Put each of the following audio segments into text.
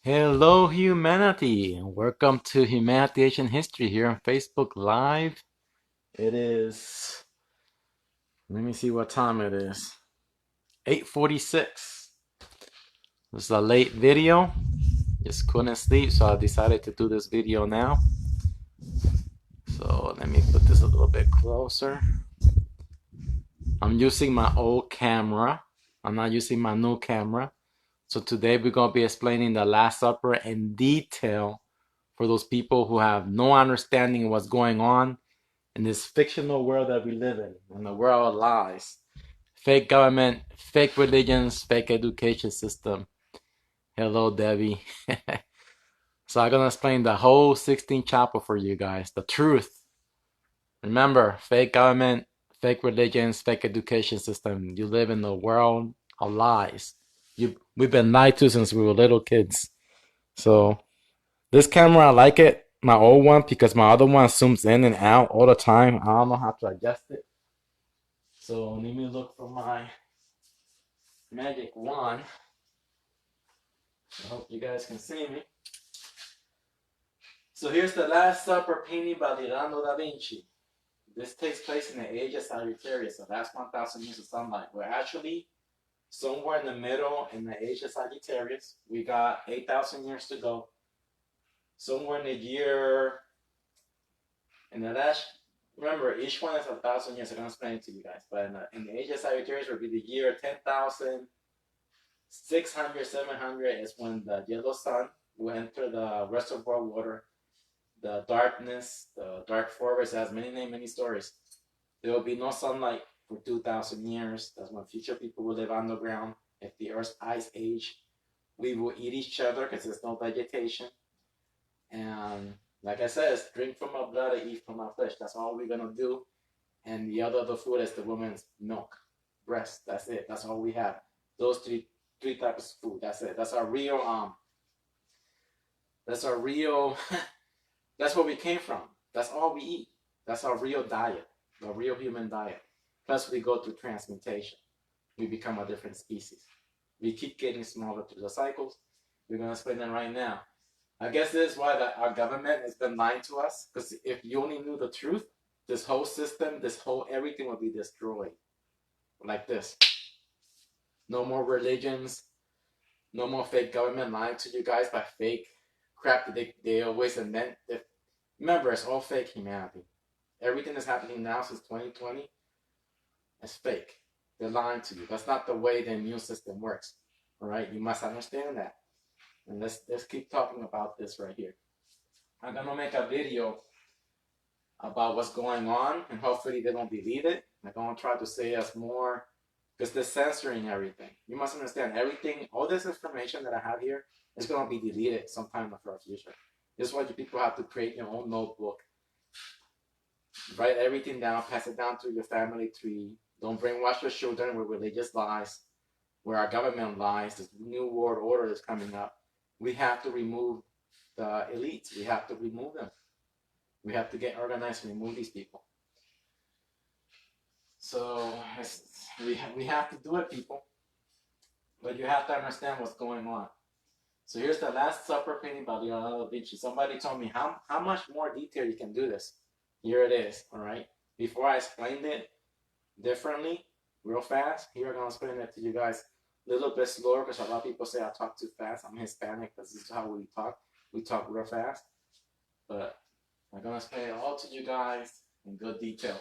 Hello, humanity, and welcome to Humanity Ancient History here on Facebook Live. It is, let me see what time it is. 8:46. This is a late video. Just couldn't sleep, so I decided to do this video now. So let me put this a little bit closer. I'm using my old camera. I'm not using my new camera. So today we're going to be explaining the Last Supper in detail for those people who have no understanding of what's going on in this fictional world that we live in the world of lies. Fake government, fake religions, fake education system. Hello, Debbie. So I'm going to explain the whole 16th chapter for you guys. The truth. Remember, fake government, fake religions, fake education system. You live in the world of lies. We've been lied to since we were little kids. So this camera, I like it. My old one, because my other one zooms in and out all the time. I don't know how to adjust it. So let me look for my magic wand. I hope you guys can see me. So here's the Last Supper painting by Leonardo Da Vinci. This takes place in the age of Sagittarius, the last 1,000 years of sunlight. We're actually somewhere in the middle in the age of Sagittarius. We got 8,000 years to go. Somewhere in the year, in the last, remember, each one is 1,000 years. I'm going to explain it to you guys. But in the age of Sagittarius will be the year 10,600, 700 is when the yellow sun will enter the reservoir water. The darkness, the dark forest has many stories. There will be no sunlight for 2,000 years. That's when future people will live underground. If the Earth's ice age, we will eat each other because there's no vegetation. And like I said, drink from my blood and eat from my flesh. That's all we're gonna do. And the food is the woman's milk, breast. That's it. That's all we have. Those three types of food. That's it. That's our real That's our real. That's where we came from. That's all we eat. That's our real diet, the real human diet. Plus, we go through transmutation. We become a different species. We keep getting smaller through the cycles. We're gonna explain that right now. I guess this is why our government has been lying to us. Because if you only knew the truth, this whole system, everything would be destroyed. Like this. No more religions. No more fake government lying to you guys by fake crap that they always invent. Remember, it's all fake humanity. Everything that's happening now since 2020 is fake. They're lying to you. That's not the way the immune system works. All right? You must understand that. And let's keep talking about this right here. I'm going to make a video about what's going on, and hopefully they don't delete it. I'm going to try to say us more, because they're censoring everything. You must understand everything, all this information that I have here is going to be deleted sometime in the far future. This is why you people have to create your own notebook. Write everything down, pass it down to your family tree. Don't brainwash your children with religious lies, where our government lies. This new world order is coming up. We have to remove the elites. We have to remove them. We have to get organized and remove these people. So we have to do it, people. But you have to understand what's going on. So here's the Last Supper painting by Leonardo Da Vinci. Somebody told me how much more detail you can do this. Here it is, all right? Before I explained it differently, real fast, here I'm going to explain it to you guys a little bit slower, because a lot of people say I talk too fast. I'm Hispanic. This is how we talk. We talk real fast. But I'm going to explain it all to you guys in good detail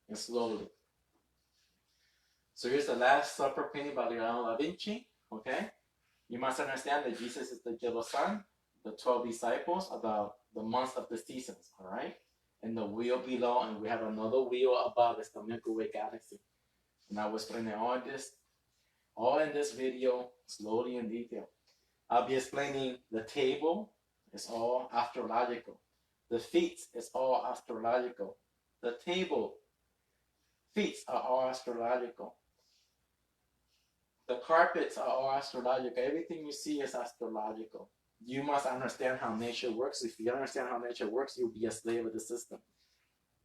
and slowly. So here's the Last Supper painting by Leonardo Da Vinci, okay? You must understand that Jesus is the yellow sun. The 12 disciples are the months of the seasons, all right? And the wheel below, and we have another wheel above, is the Milky Way galaxy. And I will explain all in this video, slowly in detail. I'll be explaining the table is all astrological. The feet is all astrological. The table, feet are all astrological. The carpets are all astrological. Everything you see is astrological. You must understand how nature works. If you understand how nature works, you'll be a slave of the system,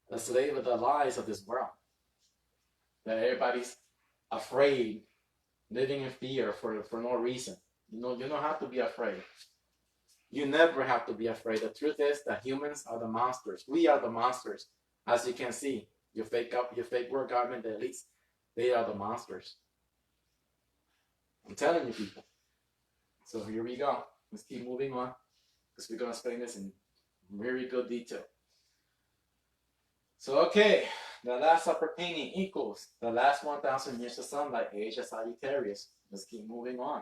a slave of the lies of this world. That everybody's afraid, living in fear for no reason. You don't have to be afraid. You never have to be afraid. The truth is that humans are the monsters. We are the monsters. As you can see, your fake work government, the elites, they are the monsters. I'm telling you, people. So here we go. Let's keep moving on, because we're going to explain this in very good detail. So, okay, the last upper painting equals the last 1,000 years of sunlight, age of Sagittarius. Let's keep moving on.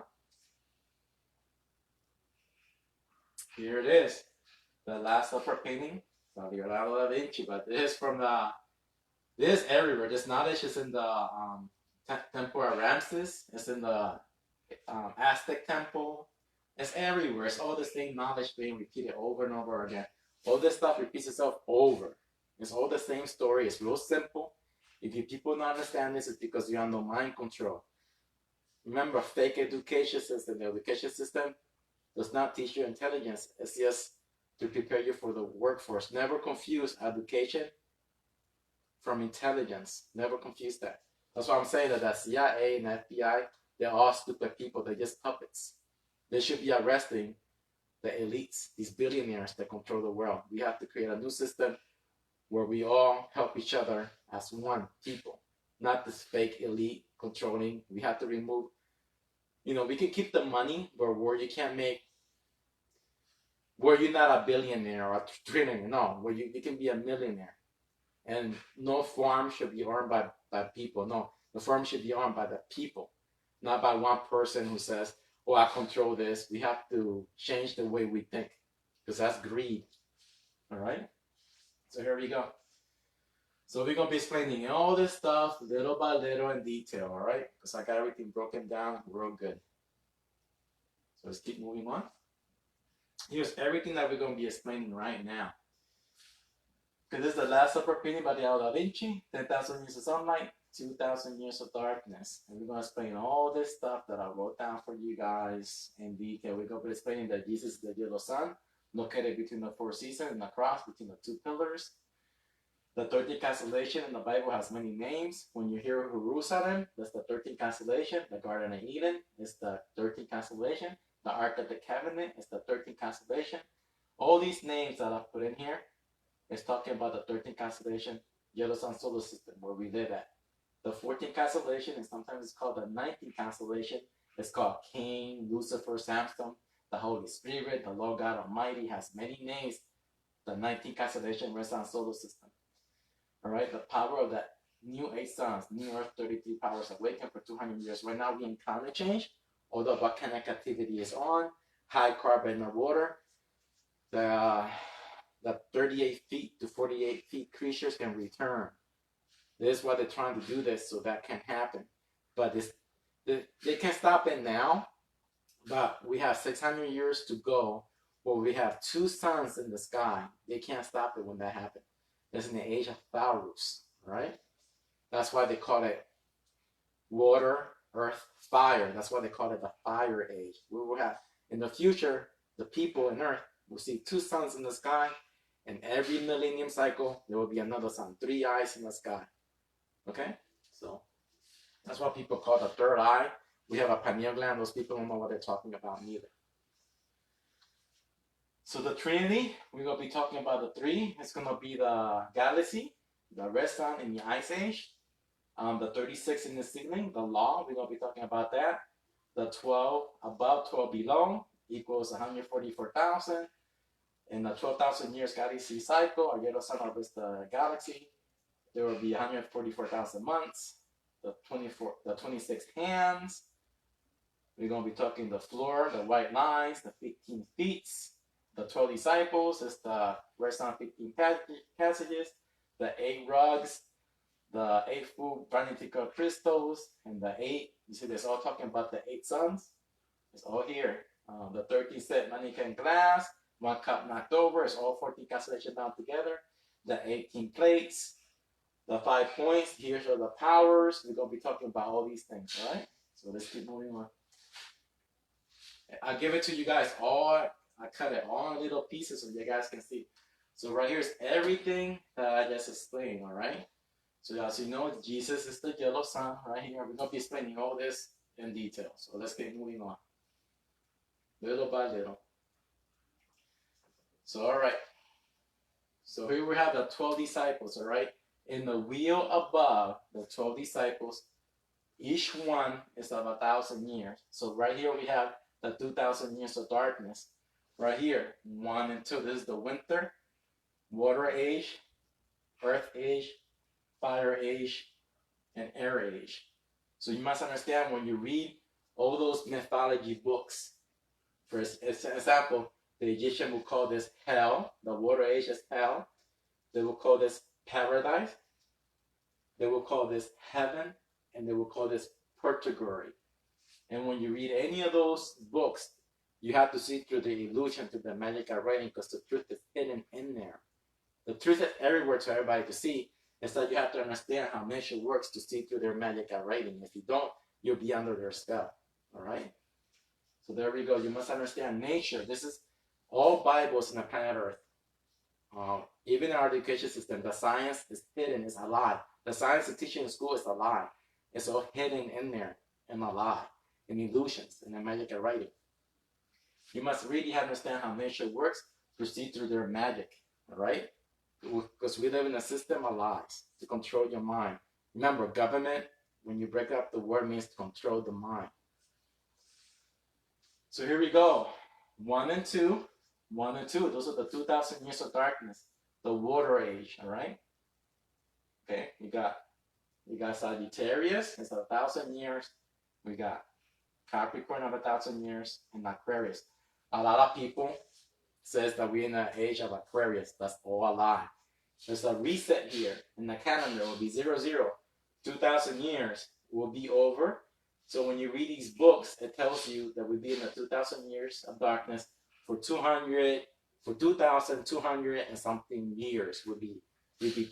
Here it is. The last upper painting, Leonardo Da Vinci, but this is from this is everywhere. This knowledge is in the Temple of Ramses. It's in the Aztec temple. It's everywhere. It's all the same knowledge being repeated over and over again. All this stuff repeats itself over. It's all the same story. It's real simple. If you people don't understand this, it's because you're under mind control. Remember, fake education system. The education system does not teach you intelligence. It's just to prepare you for the workforce. Never confuse education from intelligence. Never confuse that. That's why I'm saying that the CIA and FBI, they're all stupid people. They're just puppets. They should be arresting the elites, these billionaires that control the world. We have to create a new system where we all help each other as one people, not this fake elite controlling. We have to remove, we can keep the money, but where you can't make, where you're not a billionaire or a trillionaire, no, where you can be a millionaire. And no farm should be owned by people. No, the farm should be owned by the people, not by one person who says, oh, I control this. We have to change the way we think, because that's greed. All right? So here we go. So we're going to be explaining all this stuff little by little in detail, all right? Because I got everything broken down real good. So let's keep moving on. Here's everything that we're going to be explaining right now. Because this is the last upper painting by Leonardo Da Vinci, 10,000 years of sunlight, 2,000 years of darkness. And we're going to explain all this stuff that I wrote down for you guys in detail. We're going to be explaining that Jesus is the yellow sun, located between the four seasons and the cross between the two pillars. The 13th constellation in the Bible has many names. When you hear Jerusalem, that's the 13th constellation. The Garden of Eden is the 13th constellation. The Ark of the Covenant is the 13th constellation. All these names that I've put in here is talking about the 13th constellation, yellow sun solar system, where we live at. The 14th constellation, and sometimes it's called the 19th constellation. It's called CAIN, Lucifer, Samson, the Holy Spirit, the Lord God Almighty, has many names. The 19th constellation, red sun solar system. All right, the power of that new 8 suns, new Earth 33 powers awaken for 200 years. Right now, we in climate change, although volcanic activity is on, high carbon in the water. The 38 feet to 48 feet creatures can return. This is why they're trying to do this, so that can happen. But they can't stop it now, but we have 600 years to go where we have 2 suns in the sky. They can't stop it when that happens. It's in the age of Pharaohs, right? That's why they call it water, earth, fire. That's why they call it the fire age. We will have, in the future, the people in earth will see 2 suns in the sky, and every millennium cycle, there will be another sun, 3 eyes in the sky. Okay? So, that's what people call the third eye. We have a pineal gland. Those people don't know what they're talking about neither. So the Trinity, we're going to be talking about the 3. It's going to be the galaxy, the red sun in the ice age, the 36 in the ceiling, the law, we're going to be talking about that. The 12 above, 12 below equals 144,000. In the 12,000 years galaxy cycle, our yellow sun orbits the galaxy. There will be 144,000 months. The 26 hands. We're going to be talking the floor, the white lines, the 15 feet. The 12 disciples is the red sun 15 passages. The 8 rugs, the 8 food granitic crystals, and the 8. You see, this all talking about the 8 suns. It's all here. The 13 set mannequin glass. 1 cup knocked over. It's all 14 constellations down together. The 18 plates. The 5 points. Here's are the powers. We're going to be talking about all these things, all right? So let's keep moving on. I'll give it to you guys all. I cut it all in little pieces so you guys can see. So right here is everything that I just explained, all right? So as you know, Jesus is the yellow sun right here. We're going to be explaining all this in detail. So let's get moving on. Little by little. So, all right. So here we have the 12 disciples, all right? In the wheel above, the 12 disciples, each one is of 1,000 years. So right here we have the 2,000 years of darkness. Right here, 1 and 2. This is the winter, water age, earth age, fire age, and air age. So you must understand when you read all those mythology books, for example, the Egyptian will call this hell. The water age is hell. They will call this paradise. They will call this heaven. And they will call this purgatory. And when you read any of those books, you have to see through the illusion, through the magic of writing, because the truth is hidden in there. The truth is everywhere to everybody to see. It's that you have to understand how nature works to see through their magic of writing. If you don't, you'll be under their spell. All right? So there we go. You must understand nature. This is all Bibles in the planet Earth. Even in our education system, the science is hidden, it's a lie. The science they teach you in school is a lie. It's all hidden in there, in a lie, in illusions, in the magic of writing. You must really understand how nature works to see through their magic, all right? Because we live in a system of lies to control your mind. Remember, government, when you break up the word, means to control the mind. So here we go. 1 and 2. 1 and 2. Those are the 2,000 years of darkness. The water age, all right? Okay, we got Sagittarius, it's 1,000 years. We got Capricorn of 1,000 years, and Aquarius. A lot of people says that we're in the age of Aquarius. That's all a lie. There's a reset here in the calendar. It will be 00. 2,000 years will be over. So when you read these books, it tells you that we'll be in the 2,000 years of darkness for 2,200 and something years. We'll be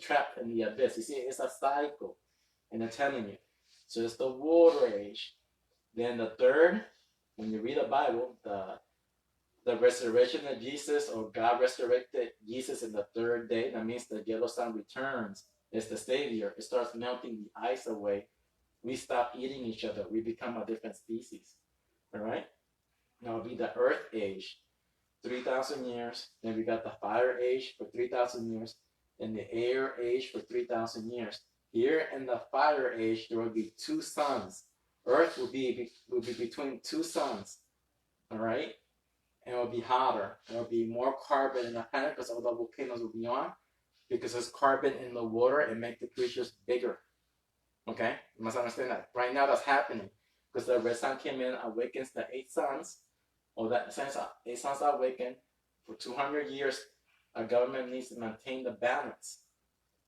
trapped in the abyss. You see, it's a cycle, and I'm telling you. So it's the water age. Then the third, when you read the Bible, the resurrection of Jesus, or God resurrected Jesus in the third day. That means the yellow sun returns. It's the Savior. It starts melting the ice away. We stop eating each other. We become a different species. All right? Now it'll be the earth age, 3,000 years. Then we got the fire age for 3,000 years. And the air age for 3,000 years. Here in the fire age, there will be 2 suns. Earth will be between 2 suns. All right? And it will be hotter. There will be more carbon in the planet because all the volcanoes will be on. Because there's carbon in the water, it makes the creatures bigger. Okay? You must understand that. Right now that's happening. Because the red sun came in, awakens the 8 suns. Or that sense, 8 suns are awakened. For 200 years, our government needs to maintain the balance.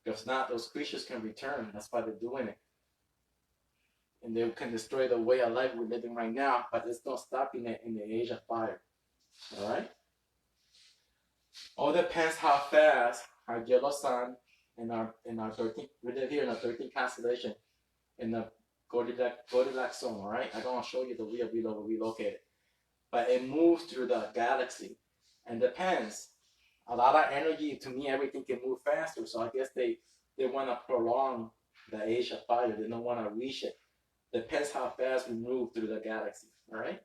Because not, those creatures can return. That's why they're doing it. And they can destroy the way of life we're living right now, but it's not stopping it in the age of fire. All right? All depends how fast our yellow sun and our 13th, we live here in the 13th constellation in the Goldilocks zone, all right? I'm going to show you the wheel below where we located. But it moves through the galaxy and depends. A lot of energy, to me, everything can move faster. So I guess they want to prolong the age of fire. They don't want to reach it. Depends how fast we move through the galaxy, all right?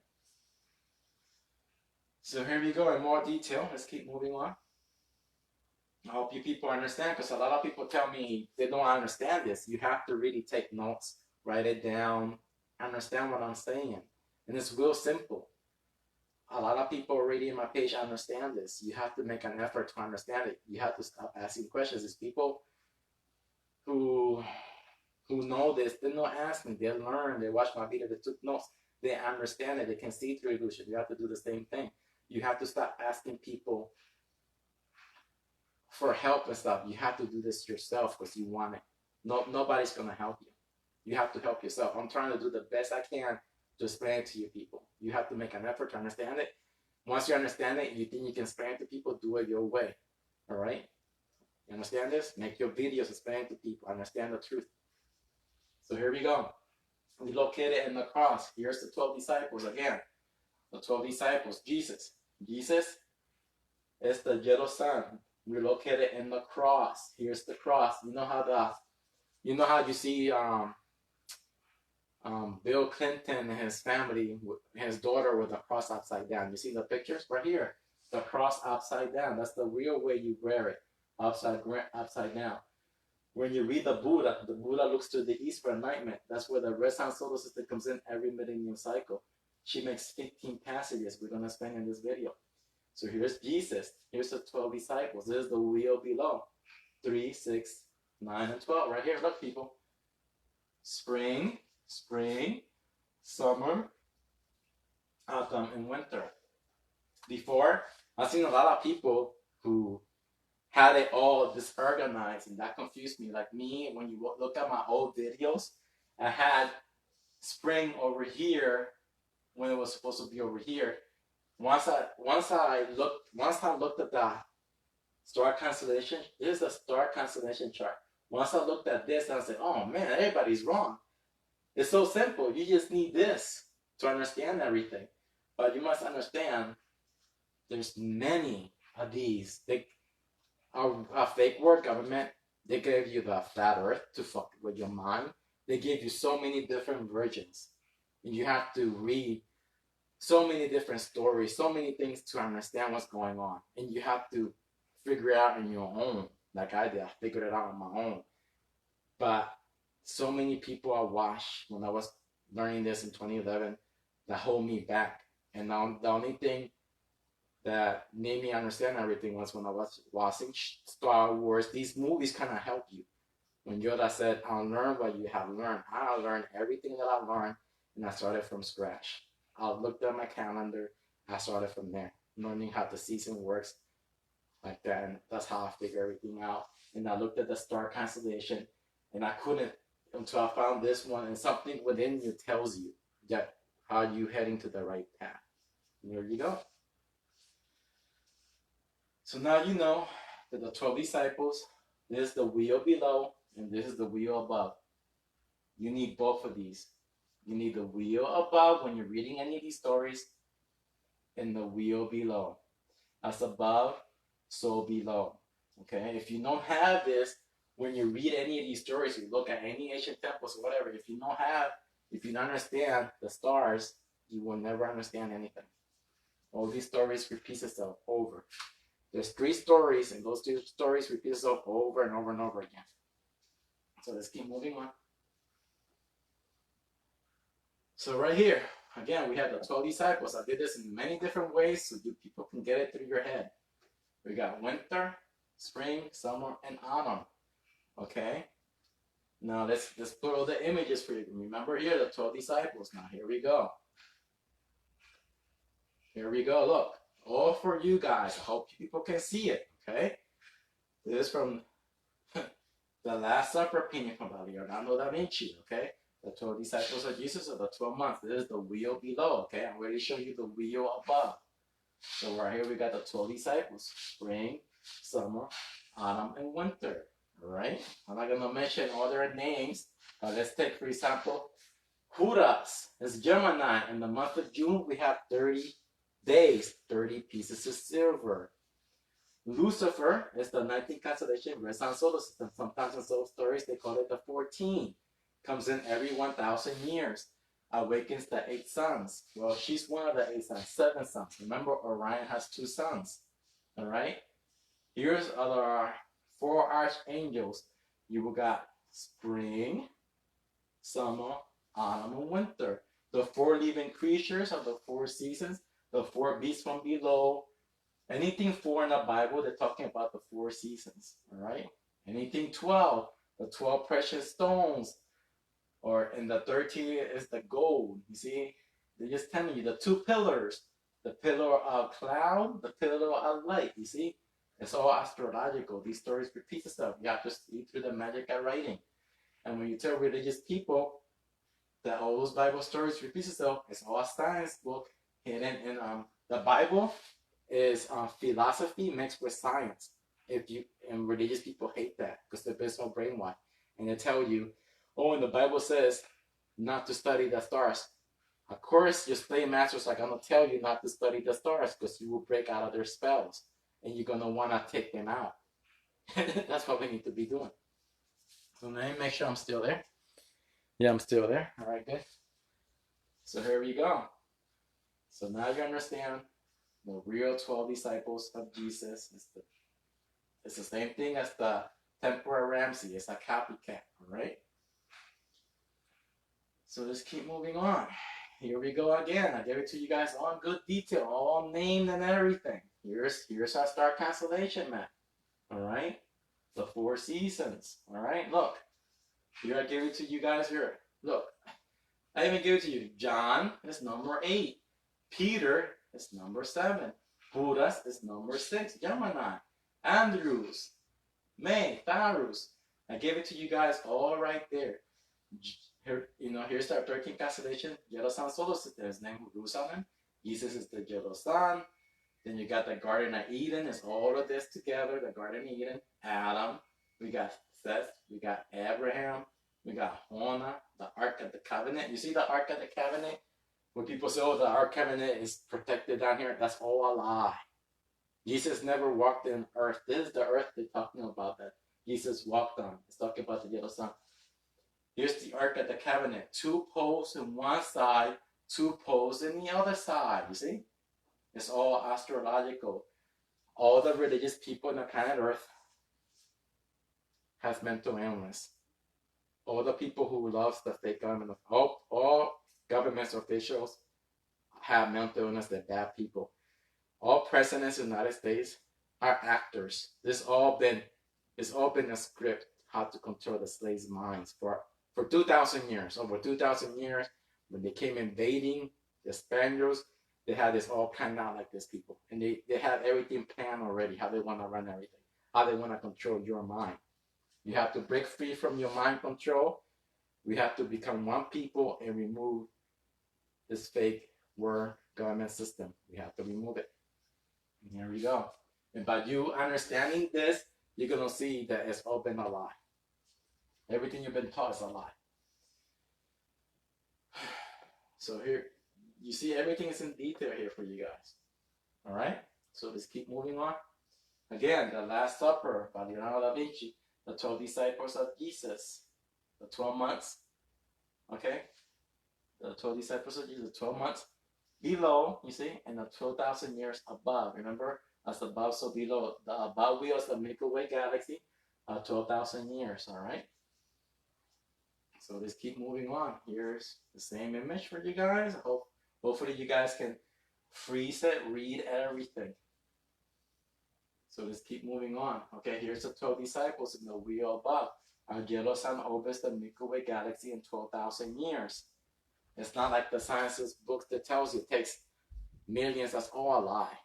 So here we go in more detail. Let's keep moving on. I hope you people understand, because a lot of people tell me they don't understand this. You have to really take notes, write it down, understand what I'm saying. And it's real simple. A lot of people already in my page understand this. You have to make an effort to understand it. You have to stop asking questions. It's people who know this, they don't ask me. They learn, they watch my video, they took notes. They understand it, they can see through illusion. You have to do the same thing. You have to stop asking people for help and stuff. You have to do this yourself because you want it. Nobody's going to help you. You have to help yourself. I'm trying to do the best I can to explain it to you people. You have to make an effort to understand it. Once you understand it, you think you can explain it to people, do it your way. All right? You understand this? Make your videos, explain it to people. Understand the truth. So here we go. We located in the cross. Here's the 12 disciples again. The 12 disciples. Jesus is the yellow sun. We're located in the cross. Here's the cross. You know how you see Bill Clinton and his family, his daughter with a cross upside down. You see the pictures right here. the cross upside down. That's the real way you wear it, upside down. When you read the Buddha looks to the east for enlightenment. That's where the red sun solar system comes in every millennium cycle. She makes 15 passages we're going to spend in this video. So here's Jesus. Here's the 12 disciples. This is the wheel below. 3, 6, 9, and 12. Right here. Look, people. Spring, summer, autumn, and winter. Before, I've seen a lot of people who had it all disorganized, and that confused me. Like me, when you look at my old videos, I had spring over here when it was supposed to be over here. Once I looked at the star constellation, this is the star constellation chart. Once I looked at this, I said, oh man, everybody's wrong. It's so simple. You just need this to understand everything. But you must understand there's many of these. A fake world government, they gave you the flat earth to fuck with your mind. They gave you so many different versions. And you have to read so many different stories, so many things to understand what's going on. And you have to figure it out on your own. Like I did. I figured it out on my own. But so many people I watched when I was learning this in 2011 that hold me back. And now the only thing that made me understand everything was when I was watching Star Wars. These movies kind of help you. When Yoda said, I'll learn what you have learned. I learned everything that I learned, and I started from scratch. I looked at my calendar. I started from there, learning how the season works like that. And that's how I figured everything out. And I looked at the star constellation, and I couldn't until I found this one. And something within you tells you that how you heading to the right path. And here you go. So now you know that the 12 disciples, this is the wheel below, and this is the wheel above. You need both of these. You need the wheel above when you're reading any of these stories, and the wheel below. As above, so below. Okay? If you don't have this, when you read any of these stories, you look at any ancient temples or whatever, if you don't understand the stars, you will never understand anything. All these stories repeat itself over. There's 3 stories, and those 2 stories repeat itself over and over and over again. So let's keep moving on. So right here, again, we have the 12 disciples. I did this in many different ways so you people can get it through your head. We got winter, spring, summer, and autumn. Okay? Now let's put all the images for you. Remember here, the 12 disciples. Now here we go. Here we go, look. All for you guys. I hope people can see it, okay? This is from the Last Supper painting from Leonardo Da Vinci, okay? The 12 disciples of Jesus are the 12 months. This is the wheel below, okay? I'm ready to show you the wheel above. So right here we got the 12 disciples. Spring, summer, autumn, and winter, all right? I'm not going to mention all their names. Let's take, for example, Judas is Gemini. In the month of June, we have 30 days, 30 pieces of silver. Lucifer is the 19th constellation, red sun solar system. Sometimes in soul stories they call it the 14. Comes in every 1,000 years. Awakens the 8 suns. Well, she's one of the 8 suns, 7 suns. Remember, Orion has 2 suns. All right. Here's our 4 archangels. You got spring, summer, autumn, and winter. The 4 living creatures of the 4 seasons. The 4 beasts from below. Anything 4 in the Bible, they're talking about the 4 seasons. All right. Anything 12, the 12 precious stones. Or in the 13 is the gold. You see, they're just telling you the 2 pillars. The pillar of cloud, the pillar of light. You see, it's all astrological. These stories repeat themselves. You have to see through the magic of writing. And when you tell religious people that all those Bible stories repeat themselves, it's all a science book. Hidden in the Bible is philosophy mixed with science. And religious people hate that because they've been so brainwashed, and they tell you, oh, and the Bible says not to study the stars. Of course, your slave masters are gonna tell you not to study the stars because you will break out of their spells, and you're gonna wanna take them out. That's what we need to be doing. So let me make sure I'm still there. Yeah, I'm still there. All right, good. So here we go. So now you understand The real 12 disciples of Jesus. It's the same thing as the temporal Ramsey. It's a copycat, all right? So let's keep moving on. Here we go again. I gave it to you guys all in good detail, all named and everything. Here's our star constellation map. All right, the 4 seasons. All right, look. Here I give it to you guys here. Look, I even give it to you. John is number 8. Peter is number 7. Judas is number 6. Gemini. Andrews. May. Taurus. I gave it to you guys all right there. Here, here's our 13 constellation. Yellow Sun Solar System is named Jerusalem. Jesus is the yellow sun. Then you got the Garden of Eden. It's all of this together. The Garden of Eden. Adam. We got Seth. We got Abraham. We got Jonah. The Ark of the Covenant. You see the Ark of the Covenant? When people say, oh, the Ark Covenant is protected down here, that's all a lie. Jesus never walked in earth. This is the earth they're talking about that Jesus walked on. It's talking about the yellow sun. Here's the Ark of the Covenant. 2 poles on one side, 2 poles on the other side. You see? It's all astrological. All the religious people on the planet Earth have mental illness. All the people who love the fake government, all government officials have mental illness. They're bad people. All presidents in the United States are actors. It's all been a script how to control the slaves' minds for 2,000 years. Over 2,000 years, when they came invading the Spaniards, they had this all planned out like this, people. And they had everything planned already, how they want to run everything, how they want to control your mind. You have to break free from your mind control. We have to become one people and remove this fake world government system. We have to remove it. And here we go. And by you understanding this, you're going to see that it's all been a lie. Everything you've been taught is a lie. So here, you see everything is in detail here for you guys. All right? So let's keep moving on. Again, the Last Supper by Leonardo Da Vinci, the 12 disciples of Jesus, the 12 months. Okay? The 12 disciples of Jesus, 12 months below, you see, and the 12,000 years above. Remember, as above, so below. The above wheel is the Milky Way galaxy, 12,000 years. All right? So let's keep moving on. Here's the same image for you guys. Hopefully you guys can freeze it, read everything. So let's keep moving on. Okay, here's the 12 disciples in the wheel above. Our yellow sun orbits the Milky Way galaxy in 12,000 years. It's not like the sciences books that tells you it takes millions. That's all a lie.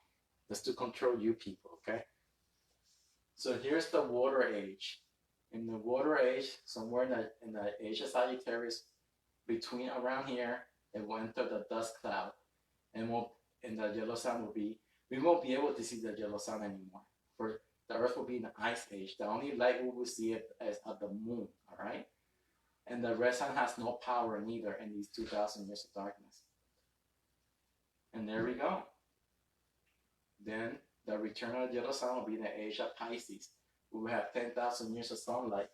That's to control you people, okay? So here's the water age. In the water age, somewhere in the age of Sagittarius, around here, it will enter the dust cloud, and the yellow sun will be. We won't be able to see the yellow sun anymore. For the Earth will be in the ice age. The only light we will see it is at the moon. All right, and the red sun has no power neither in these 2,000 years of darkness. And there we go. Then the return of the yellow sun will be in the age of Pisces. We will have 10,000 years of sunlight.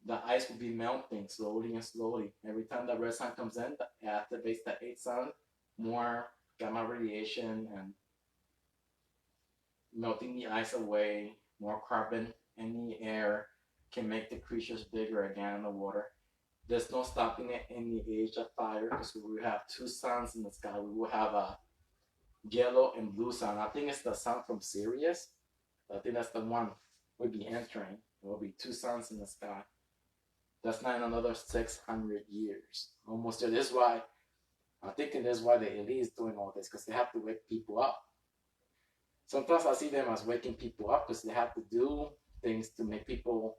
The ice will be melting slowly and slowly. Every time the red sun comes in, it activates the 8th sun, more gamma radiation and melting the ice away, more carbon in the air can make the creatures bigger again in the water. There's no stopping it in the age of fire because we will have 2 suns in the sky. We will have a yellow and blue sun. I think it's the sun from Sirius. I think that's the one we'll be entering. There will be 2 suns in the sky. That's not in another 600 years. Almost there. This is why, I'm thinking this is why the elite is doing all this, because they have to wake people up. Sometimes I see them as waking people up because they have to do things to make people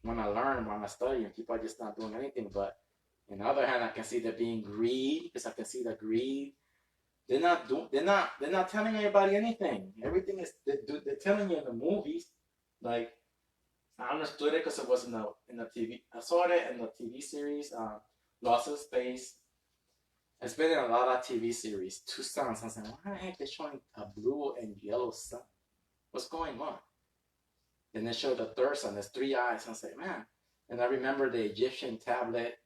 want to learn, want to study, and people are just not doing anything. But on the other hand, I can see there being greed, because I can see the greed. They're not telling anybody anything. Everything is they're telling you in the movies. Like, I understood it because it was in the TV. I saw it in the TV series, Lost in Space. It's been in a lot of TV series. 2 suns. I was like, why the heck they're showing a blue and yellow sun? What's going on? Then they showed the 3rd sun. There's 3 eyes. I was like, man. And I remember the Egyptian tablet,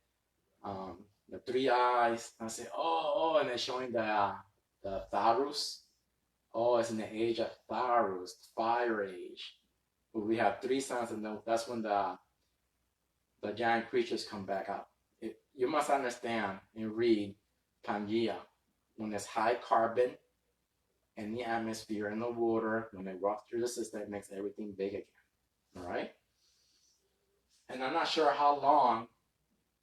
the 3 eyes. I said, oh, and they're showing the Taurus. Oh, it's in the age of Pharaohs, the fire age. Where we have 3 suns, and that's when the giant creatures come back up. You must understand and read Pangea. When there's high carbon in the atmosphere and the water, when they walk through the system, it makes everything big again. All right? And I'm not sure how long,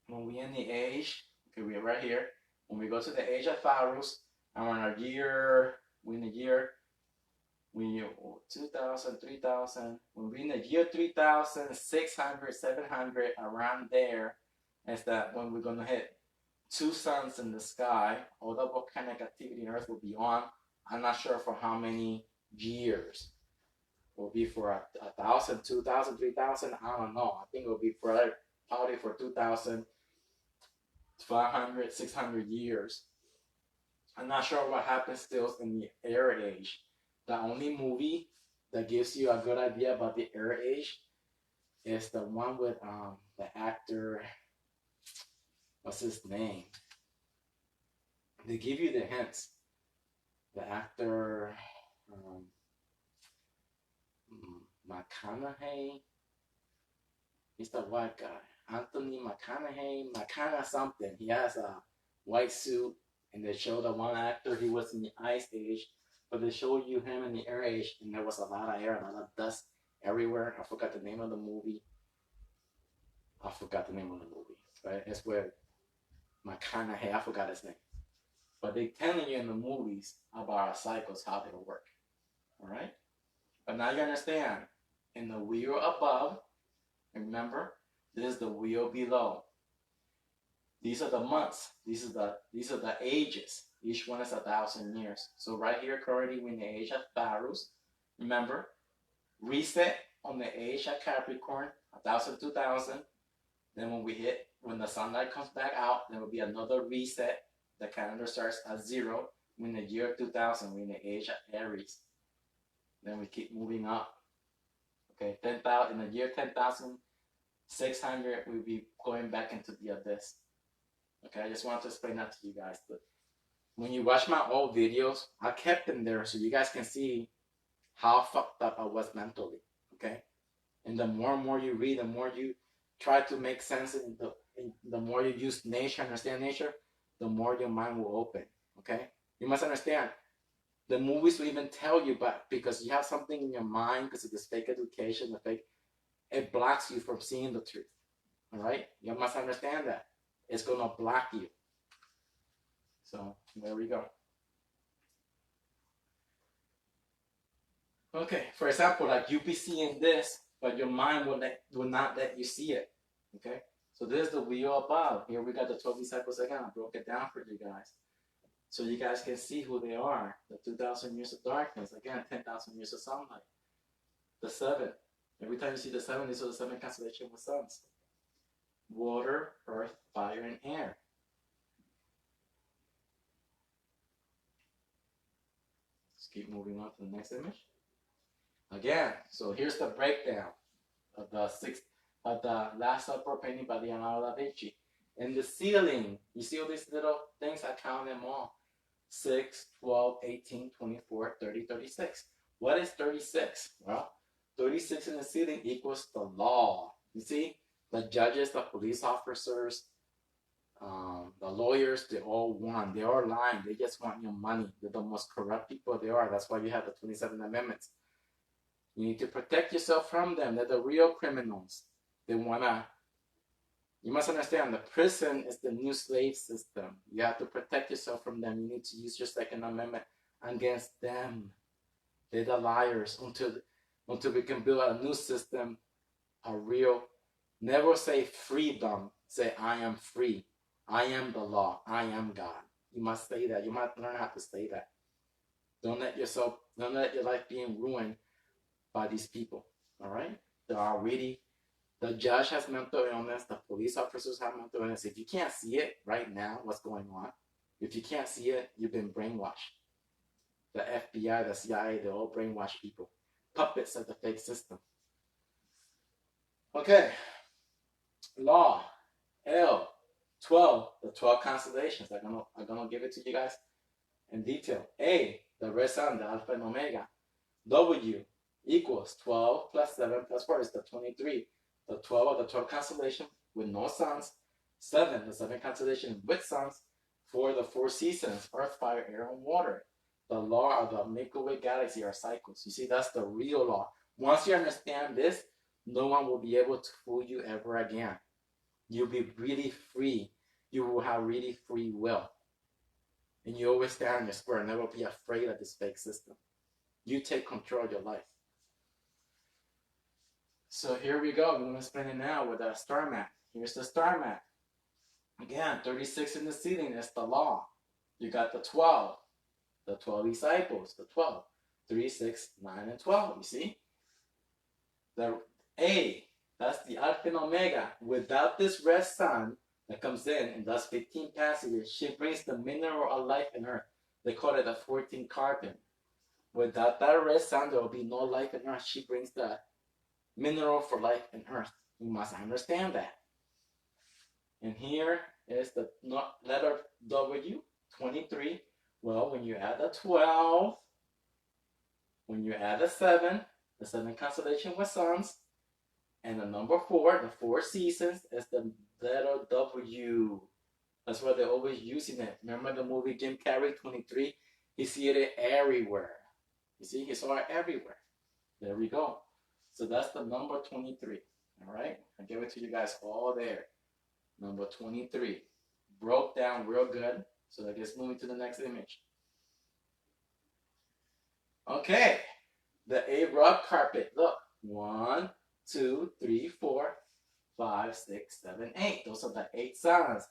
when we in the age, okay, we're right here, when we go to the age of Pharaohs, and we're in our year, we're in the year, we 2000, 3000, when we're in the year 3000, 600, 700, around there, is that when we're going to hit 2 suns in the sky, all the volcanic activity on Earth will be on. I'm not sure for how many years. It will be for 1,000, 2,000, 3,000. I don't know. I think it will be for probably for 2,000, 500, 600 years. I'm not sure what happens still in the air age. The only movie that gives you a good idea about the air age is the one with the actor. What's his name? They give you the hints. The actor, McConaughey. He's the white guy. Anthony McConaughey something. He has a white suit, and they show the one actor, he was in the ice age, but they show you him in the air age, and there was a lot of air, a lot of dust everywhere. I forgot the name of the movie. Right? It's where McConaughey, I forgot his name. But they telling you in the movies about our cycles, how they work. All right? But now you understand. In the wheel above, remember, this is the wheel below. These are the months. These are the ages. Each one is 1,000 years. So right here, currently we're in the age of Pharaohs. Remember, reset on the age of Capricorn, 1,000, 2,000. Then when the sunlight comes back out, there will be another reset. The calendar starts at 0. We're in the year 2000. We're in the age of Aries. Then we keep moving up. Okay, 10,000 in the year 10,600. We'll be going back into the abyss. Okay, I just wanted to explain that to you guys. But when you watch my old videos, I kept them there so you guys can see how fucked up I was mentally. Okay, and the more you read, the more you try to make sense, and the more you use nature, understand nature, the more your mind will open. Okay, you must understand. The movies will even tell you, but because you have something in your mind, because of this fake education, it blocks you from seeing the truth. All right, you must understand that. It's gonna block you. So there we go. Okay, for example, like you be seeing this, but your mind will not let you see it. Okay, so this is the wheel above. Here we got the 12 disciples again. I broke it down for you guys, so you guys can see who they are. The 2,000 years of darkness. Again, 10,000 years of sunlight. The 7. Every time you see the 7, these are the 7 constellations with suns. Water, earth, fire, and air. Let's keep moving on to the next image. Again, so here's the breakdown of the Last Supper painting by Leonardo Da Vinci. In the ceiling, you see all these little things? I count them all. 6, 12, 18, 24, 30, 36. What is 36? Well, 36 in the ceiling equals the law. You see? The judges, the police officers, the lawyers, they're all one. They are lying. They just want your money. They're the most corrupt people they are. That's why you have the 27 amendments. You need to protect yourself from them. They're the real criminals. You must understand, the prison is the new slave system. You have to protect yourself from them. You need to use your Second Amendment against them. They're the liars until we can build a new system, a real. Never say freedom. Say, I am free. I am the law. I am God. You must say that. You must learn how to say that. Don't let your life being ruined by these people. All right? They are really. The judge has mental illness. The police officers have mental illness. If you can't see it right now, what's going on? If you can't see it, you've been brainwashed. The FBI, the CIA, they all brainwash people. Puppets of the fake system. Okay. Law. L. 12. The 12 constellations. I'm gonna give it to you guys in detail. A. the red sun, the Alpha and Omega. W equals 12 plus 7 plus 4 is the 23. The 12 of the 12 constellation with no suns. 7, the 7 constellation with suns. 4, the 4 seasons, earth, fire, air, and water. The law of the Milky Way galaxy are cycles. You see, that's the real law. Once you understand this, no one will be able to fool you ever again. You'll be really free. You will have really free will. And you always stand on your square and never be afraid of this fake system. You take control of your life. So here we go. We're going to explain it now with a star map. Here's the star map. Again, 36 in the ceiling is the law. You got the 12. The 12 disciples, the 12. 3, 6, 9, and 12, you see? The A, that's the Alpha and Omega. Without this red sun that comes in and does 15 passages, she brings the mineral of life in earth. They call it the 14th carbon. Without that red sun, there will be no life in earth. She brings the mineral for life in earth. You must understand that. And here is the letter W, 23. Well, when you add the 12, when you add the 7 constellation with suns, and the number 4, the 4 seasons, is the letter W. That's why they're always using it. Remember the movie Jim Carrey, 23? He see it everywhere. You see, he saw it everywhere. There we go. So that's the number 23. All right? I give it to you guys all there. Number 23. Broke down real good. So I guess moving to the next image. Okay. The A rug carpet. Look. 1, 2, 3, 4, 5, 6, 7, 8. Those are the 8 signs.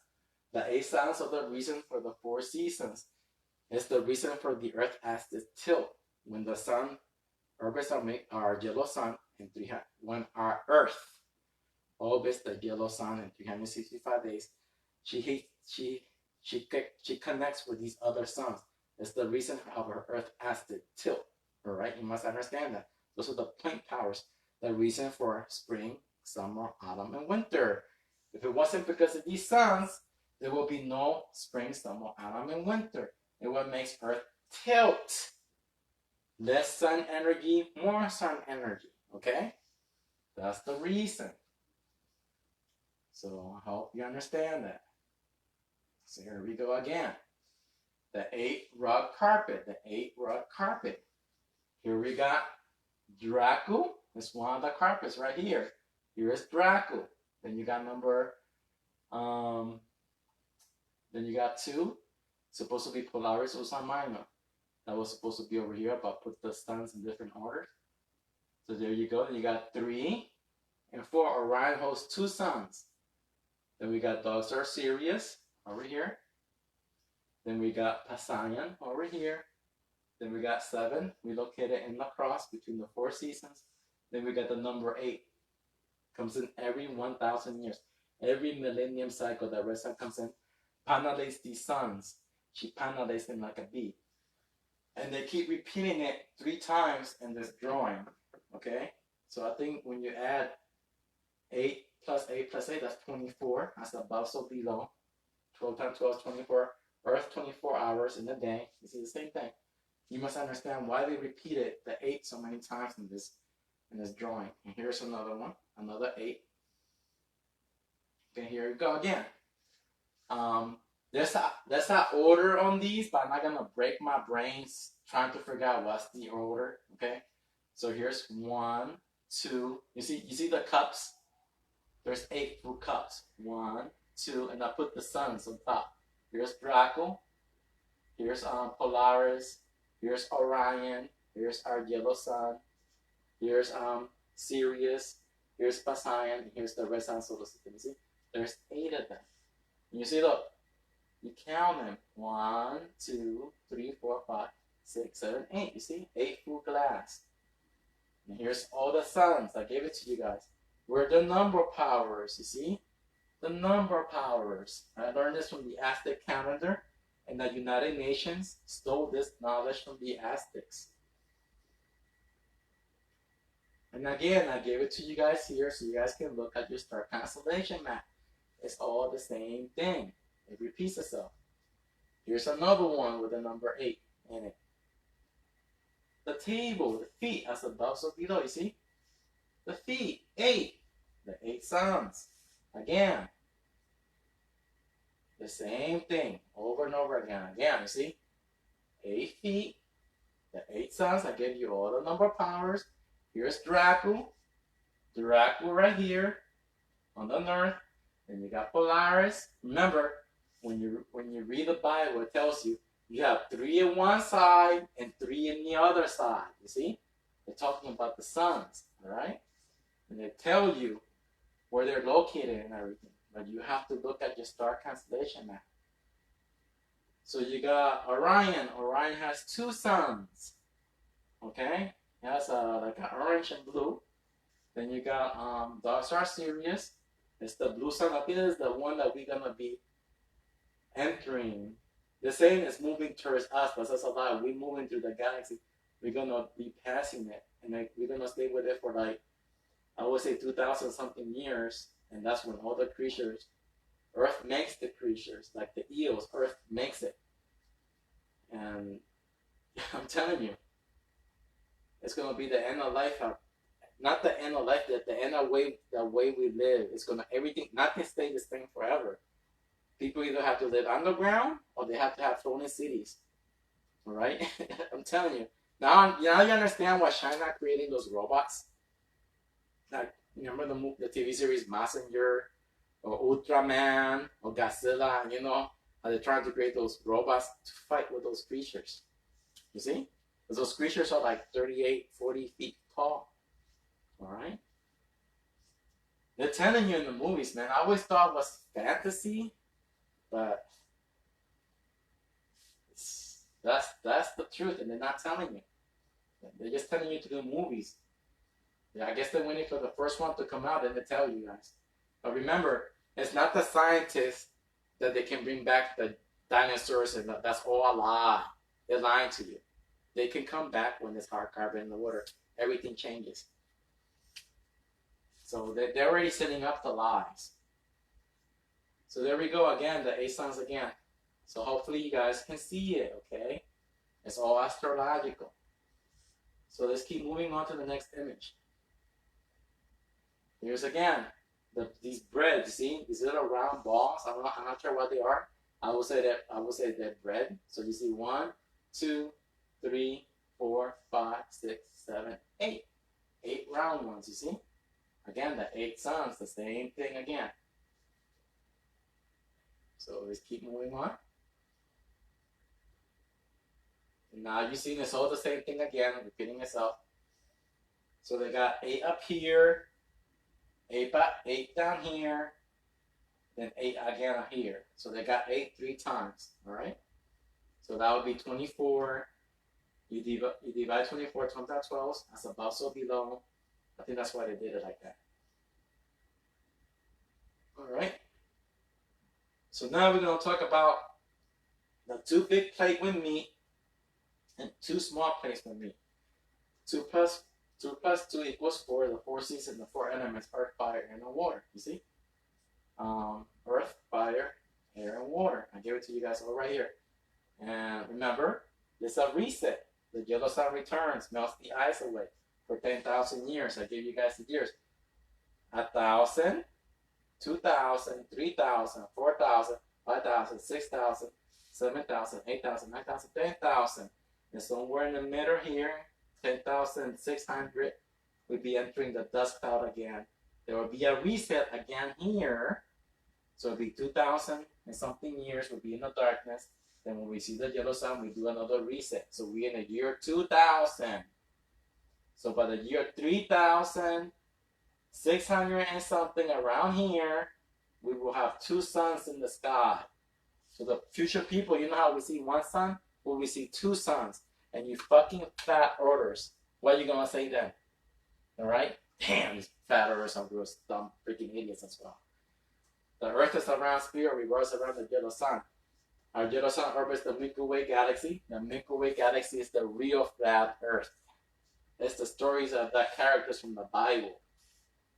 The 8 signs are the reason for the 4 seasons. It's the reason for the earth as this tilt. When the sun orbits our yellow sun in when our earth orbits the yellow sun in 365 days, she connects with these other suns. It's the reason of our earth as the tilt. All right, you must understand that. Those are the point powers. The reason for spring, summer, autumn, and winter. If it wasn't because of these suns, there will be no spring, summer, autumn, and winter. And what makes Earth tilt? Less sun energy, more sun energy. Okay? That's the reason. So I hope you understand that. So here we go again. The 8 rug carpet. The 8 rug carpet. Here we got Draco. It's one of the carpets right here. Here is Draco. Then you got number, then you got 2. Supposed to be Polaris Ursa Minor. That was supposed to be over here, but put the suns in different orders. So there you go. Then you got 3 and 4. Orion holds 2 suns. Then we got Dogs Are Sirius over here. Then we got Passion over here. Then we got 7. We located in the cross between the 4 seasons. Then we got the number 8. Comes in every 1,000 years. Every millennium cycle that red sun comes in, panelates these suns. She panelates them like a bee. And they keep repeating it 3 times in this drawing. Okay? So I think when you add 8 plus 8 plus 8, that's 24. That's above, so below. 12 times 12 is 24. Earth, 24 hours in a day. You see the same thing. You must understand why they repeated the 8 so many times in this drawing. And here's another one. Another 8. Okay, here we go again. There's an order on these, but I'm not gonna break my brains trying to figure out what's the order. Okay, so here's 1, 2. You see the cups. There's 8 full cups. 1, 2, and I put the suns on top. Here's Draco. Here's Polaris. Here's Orion. Here's our yellow sun. Here's Sirius. Here's Passion. Here's the red sun solar system. You see, there's 8 of them. And you see, look. You count them. 1, 2, 3, 4, 5, 6, 7, 8. You see? 8 full glass. And here's all the suns. I gave it to you guys. We're the number powers. You see? The number powers. I learned this from the Aztec calendar. And the United Nations stole this knowledge from the Aztecs. And again, I gave it to you guys here so you guys can look at your star constellation map. It's all the same thing. It repeats itself. Here's another one with the number 8 in it. table, the feet, as above, so below. You see? The feet, 8. The 8 sons. Again. The same thing over and over again. Again, you see? 8 feet. The 8 sons. I gave you all the number of powers. Here's Draco. Draco right here on the north. And you got Polaris. Remember, when you read the Bible, it tells you you have 3 in one side and 3 in the other side. You see? They're talking about the suns, all right? And they tell you where they're located and everything. But you have to look at your star constellation map. So you got Orion. Orion has 2 suns. Okay? It has like an orange and blue. Then you got Dark Star Sirius. It's the blue sun. I think it's the one that we're going to be entering. The same is moving towards us, but that's a lot. We're moving through the galaxy. We're going to be passing it. And like, we're going to stay with it for like, I would say 2,000 something years. And that's when all the creatures, Earth makes the creatures, like the eels, Earth makes it. And I'm telling you, it's going to be the end of life. Not the end of life, the end of the way we live. It's going to, everything, nothing stays the same forever. People either have to live underground or they have to have floating cities. All right? I'm telling you. Now you understand why China creating those robots? Like, remember the TV series Messenger or Ultraman or Godzilla, you know, how they're trying to create those robots to fight with those creatures. You see? Because those creatures are like 38, 40 feet tall. All right? They're telling you in the movies, man. I always thought it was fantasy, but that's the truth, and they're not telling you. They're just telling you to do movies. Yeah, I guess they're waiting for the first one to come out and to tell you guys. But remember, it's not the scientists that they can bring back the dinosaurs, and that's all a lie. They're lying to you. They can come back when there's hard carbon in the water. Everything changes. So they're already setting up the lies. So there we go again, the 8 suns again. So hopefully you guys can see it, okay? It's all astrological. So let's keep moving on to the next image. Here's again, these breads, you see? These little round balls, I'm not sure what they are. I will say they're bread. So you see 1, 2, 3, 4, 5, 6, 7, 8. 8 round ones, you see? Again, the 8 suns, the same thing again. So let's keep moving on. And now you see this all the same thing again, repeating itself. So they got 8 up here, 8 down here, then 8 again up here. So they got 8 3 times, all right? So that would be 24. You divide 24 times that 12, that's above so below. I think that's why they did it like that. All right. So now we're going to talk about the 2 big plates with meat and 2 small plates with meat. 2 plus 2 equals 4. The 4 seasons, the 4 elements: earth, fire, air, and water. You see? Earth, fire, air, and water. I gave it to you guys all right here. And remember, it's a reset. The yellow sun returns, melts the ice away for 10,000 years. I gave you guys the years. 1,000, 2,000, 3,000, 4,000, 5,000, 6,000, 7,000, 8,000, 9,000, 10,000. And somewhere in the middle here, 10,600, we'll be entering the dust cloud again. There will be a reset again here. So it'll be 2,000 and something years, we'll be in the darkness. Then when we see the yellow sun, we do another reset. So we're in the year 2000. So by the year 3,600 and something around here, we will have 2 suns in the sky. So the future people, you know how we see 1 sun? Well, we see 2 suns. And you fucking fat earthers. What are you going to say then? All right? Damn, these fat earthers are real dumb freaking idiots as well. The earth is a round sphere, revolves around the yellow sun. Our yellow sun orbits the Milky Way galaxy. The Milky Way galaxy is the real flat earth. It's the stories of the characters from the Bible.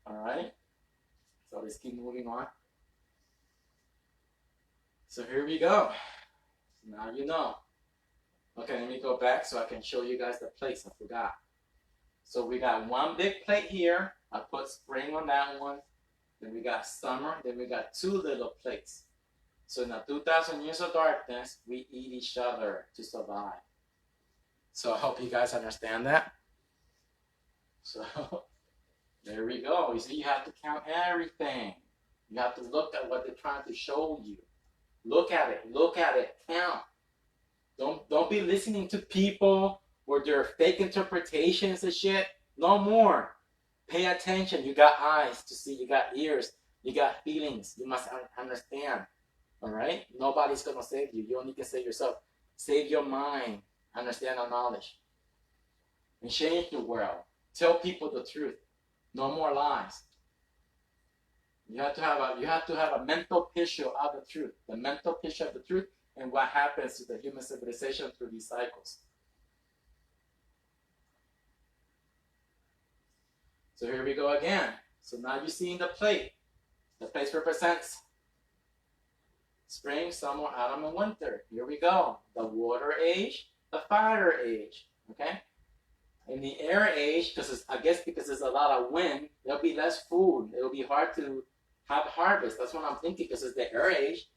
Alright? So let's keep moving on. So here we go. Now you know. Okay, let me go back so I can show you guys the plates. I forgot. So we got one big plate here. I put spring on that one. Then we got summer. Then we got two little plates. So in the 2,000 years of darkness, we eat each other to survive. So I hope you guys understand that. So there we go. You see, you have to count everything. You have to look at what they're trying to show you. Look at it. Look at it. Count. Don't be listening to people with their fake interpretations and shit. No more. Pay attention. You got eyes to see. You got ears. You got feelings. You must understand. All right? Nobody's going to save you. You only can save yourself. Save your mind. Understand our knowledge. And change the world. Tell people the truth. No more lies. You have to have a mental picture of the truth. The mental picture of the truth and what happens to the human civilization through these cycles. So here we go again. So now you're seeing the plate. The plate represents spring, summer, autumn, and winter. Here we go. The water age, the fire age. Okay? In the air age, because there's a lot of wind, there'll be less food. It'll be hard to have harvest. That's what I'm thinking, because it's the air age.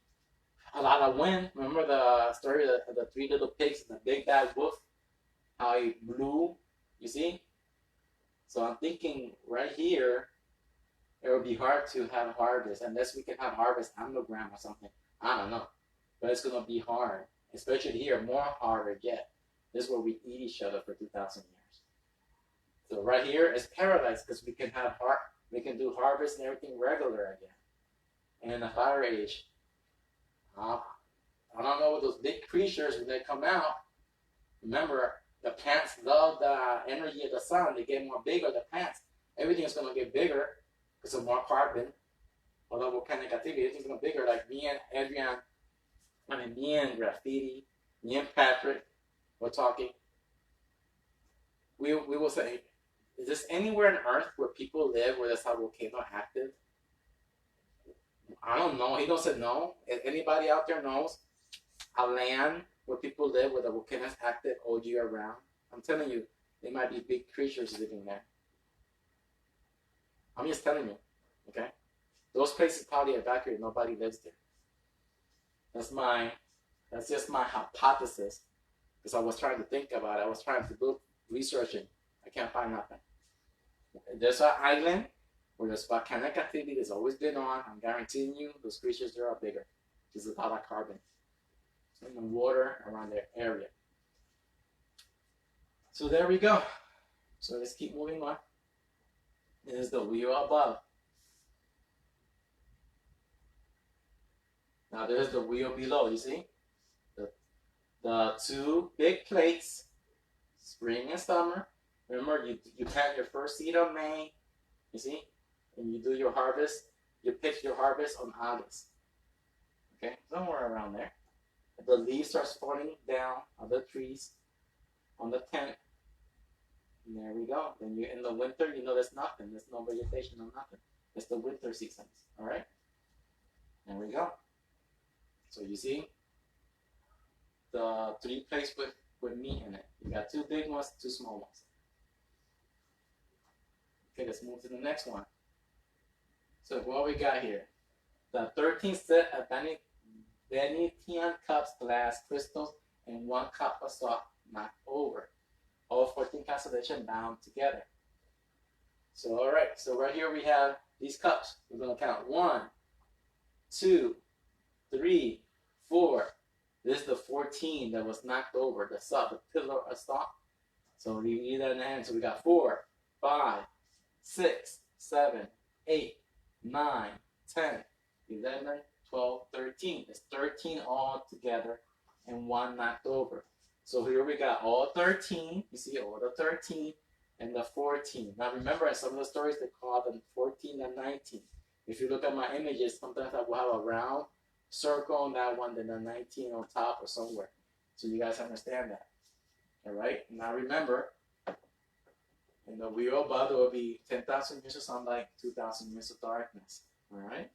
A lot of wind. Remember the story of the three little pigs and the big bad wolf? How he blew, you see? So I'm thinking right here, it will be hard to have harvest unless we can have harvest underground or something. I don't know. But it's going to be hard. Especially here, more harder yet. This is where we eat each other for 2,000 years. So right here is paradise because we can do harvest and everything regular again. And in the fire age, I don't know what those big creatures when they come out. Remember, the plants love the energy of the sun. They get more bigger. The plants, everything is going to get bigger because of more carbon. Or the volcanic activity, everything's going to be bigger. Like me and Graffiti, me and Patrick, we're talking. We will say, is this anywhere on Earth where people live where there's a volcano active? I don't know. He doesn't know. If anybody out there knows a land where people live where the volcano is active all year round? I'm telling you, there might be big creatures living there. I'm just telling you, okay? Those places probably evacuated. Nobody lives there. That's just my hypothesis. Because I was trying to think about it. I was trying to do researching. I can't find nothing. There's an island where there's volcanic activity that's always been on. I'm guaranteeing you those creatures there are bigger. There's a lot of carbon in the water around their area. So there we go. So let's keep moving on. This is the wheel above. Now there's the wheel below, you see? The two big plates, spring and summer. Remember, you plant your first seed on May, you see? And you do your harvest, you pick your harvest on August. Okay, somewhere around there. The leaves start falling down on the trees on the 10th. And there we go. Then you in the winter, you know there's nothing. There's no vegetation or nothing. It's the winter seasons. All right? There we go. So you see the three plates with meat in it. You got two big ones, two small ones. Okay, let's move to the next one. So what we got here? The 13th set of Venetian cups, glass, crystals, and one cup of salt knocked over. All 14 constellations bound together. So all right, so right here we have these cups. We're going to count 1, 2, 3, 4. This is the 14 that was knocked over, the salt, the pillar of salt. So we need that in the hand. So we got 4, 5, 6, 7, 8, 9, 10, 11, 12, 13. It's 13 all together and one knocked over. So here we got all 13. You see all the 13 and the 14. Now remember, in some of the stories they call them 14 and 19. If you look at my images, sometimes I will have a round circle on that one, then a 19 on top or somewhere. So you guys understand that. All right. Now remember, in the wheel above there will be 10,000 years of sunlight, 2,000 years of darkness. All right.